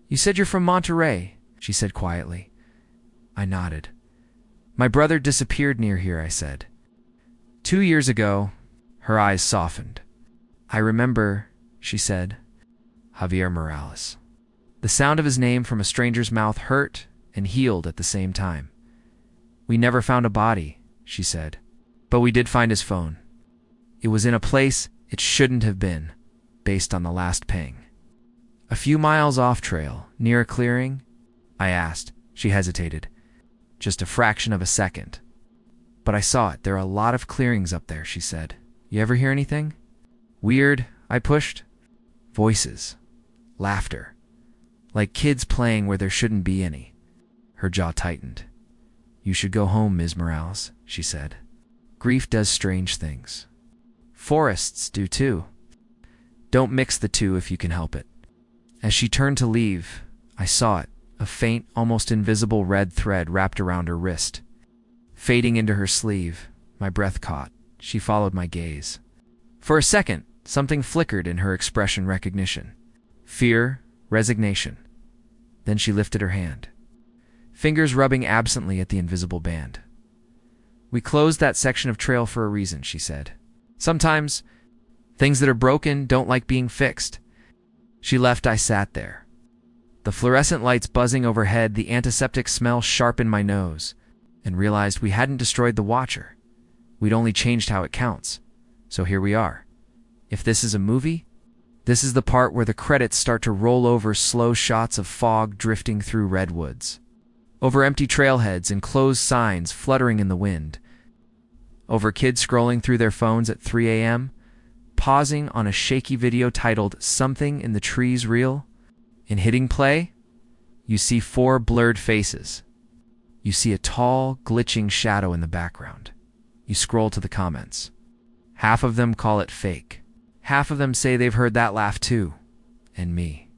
A: "You said you're from Monterey," she said quietly. I nodded. "My brother disappeared near here," I said. 2 years ago." Her eyes softened. "I remember," she said. "Javier Morales." The sound of his name from a stranger's mouth hurt and healed at the same time. "We never found a body," she said. "But we did find his phone. It was in a place it shouldn't have been, based on the last ping." "A few miles off trail, near a clearing?" I asked. She hesitated. "Just a fraction of a second." "But I saw it. There are a lot of clearings up there," she said. "You ever hear anything?" "Weird," I pushed. "Voices. Laughter. Like kids playing where there shouldn't be any." Her jaw tightened. "You should go home, Ms. Morales," she said. "Grief does strange things. Forests do too. Don't mix the two if you can help it." As she turned to leave, I saw it, a faint, almost invisible red thread wrapped around her wrist. Fading into her sleeve, my breath caught. She followed my gaze. For a second, something flickered in her expression recognition. Fear, resignation. Then she lifted her hand. Fingers rubbing absently at the invisible band. "We closed that section of trail for a reason," she said. "Sometimes, things that are broken don't like being fixed." She left. I sat there. The fluorescent lights buzzing overhead, the antiseptic smell sharp in my nose, and realized we hadn't destroyed the Watcher. We'd only changed how it counts. So here we are. If this is a movie, This is the part where the credits start to roll over slow shots of fog drifting through redwoods, over empty trailheads and closed signs fluttering in the wind, over kids scrolling through their phones at 3 a.m., pausing on a shaky video titled "Something in the Trees Real." In hitting play, you see 4 blurred faces. You see a tall, glitching shadow in the background. You scroll to the comments. Half of them call it fake. Half of them say they've heard that laugh too. And me.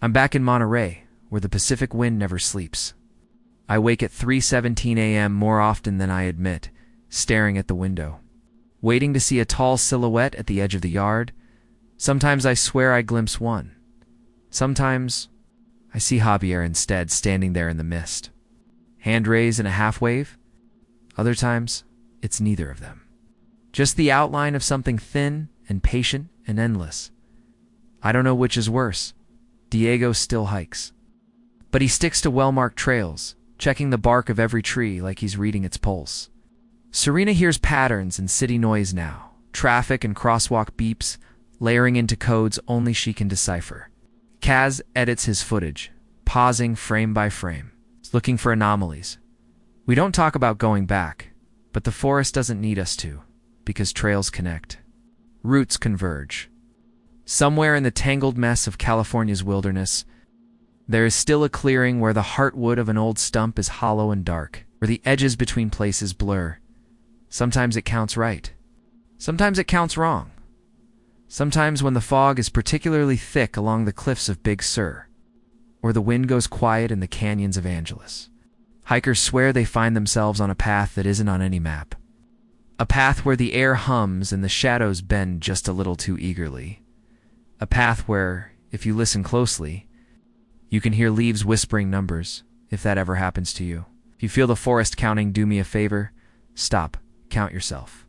A: I'm back in Monterey, where the Pacific wind never sleeps. I wake at 3:17 a.m. more often than I admit, staring at the window, waiting to see a tall silhouette at the edge of the yard. Sometimes I swear I glimpse one. Sometimes I see Javier instead, standing there in the mist, hand raised in a half wave. Other times, it's neither of them. Just the outline of something thin and patient and endless. I don't know which is worse. Diego still hikes, but he sticks to well-marked trails, checking the bark of every tree like he's reading its pulse. Serena hears patterns and city noise now, traffic and crosswalk beeps, layering into codes only she can decipher. Kaz edits his footage, pausing frame by frame, looking for anomalies. We don't talk about going back, but the forest doesn't need us to, because trails connect. Roots converge. Somewhere in the tangled mess of California's wilderness, there is still a clearing where the heartwood of an old stump is hollow and dark, where the edges between places blur. Sometimes it counts right. Sometimes it counts wrong. Sometimes when the fog is particularly thick along the cliffs of Big Sur, or the wind goes quiet in the canyons of Angeles, hikers swear they find themselves on a path that isn't on any map. A path where the air hums and the shadows bend just a little too eagerly. A path where, if you listen closely, you can hear leaves whispering numbers, if that ever happens to you. If you feel the forest counting, do me a favor. Stop. Count yourself.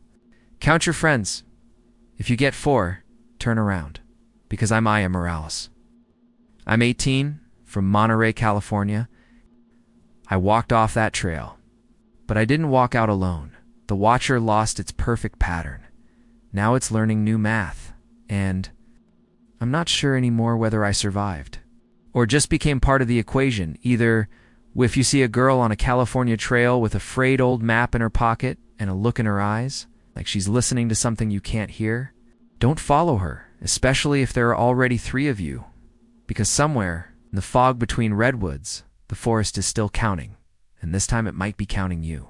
A: Count your friends. If you get 4, turn around, because I'm Aya Morales. I'm 18, from Monterey, California. I walked off that trail, but I didn't walk out alone. The watcher lost its perfect pattern. Now it's learning new math, and I'm not sure anymore whether I survived or just became part of the equation. Either if you see a girl on a California trail with a frayed old map in her pocket and a look in her eyes, like she's listening to something you can't hear, don't follow her, especially if there are already 3 of you, because somewhere in the fog between redwoods, the forest is still counting, and this time it might be counting you.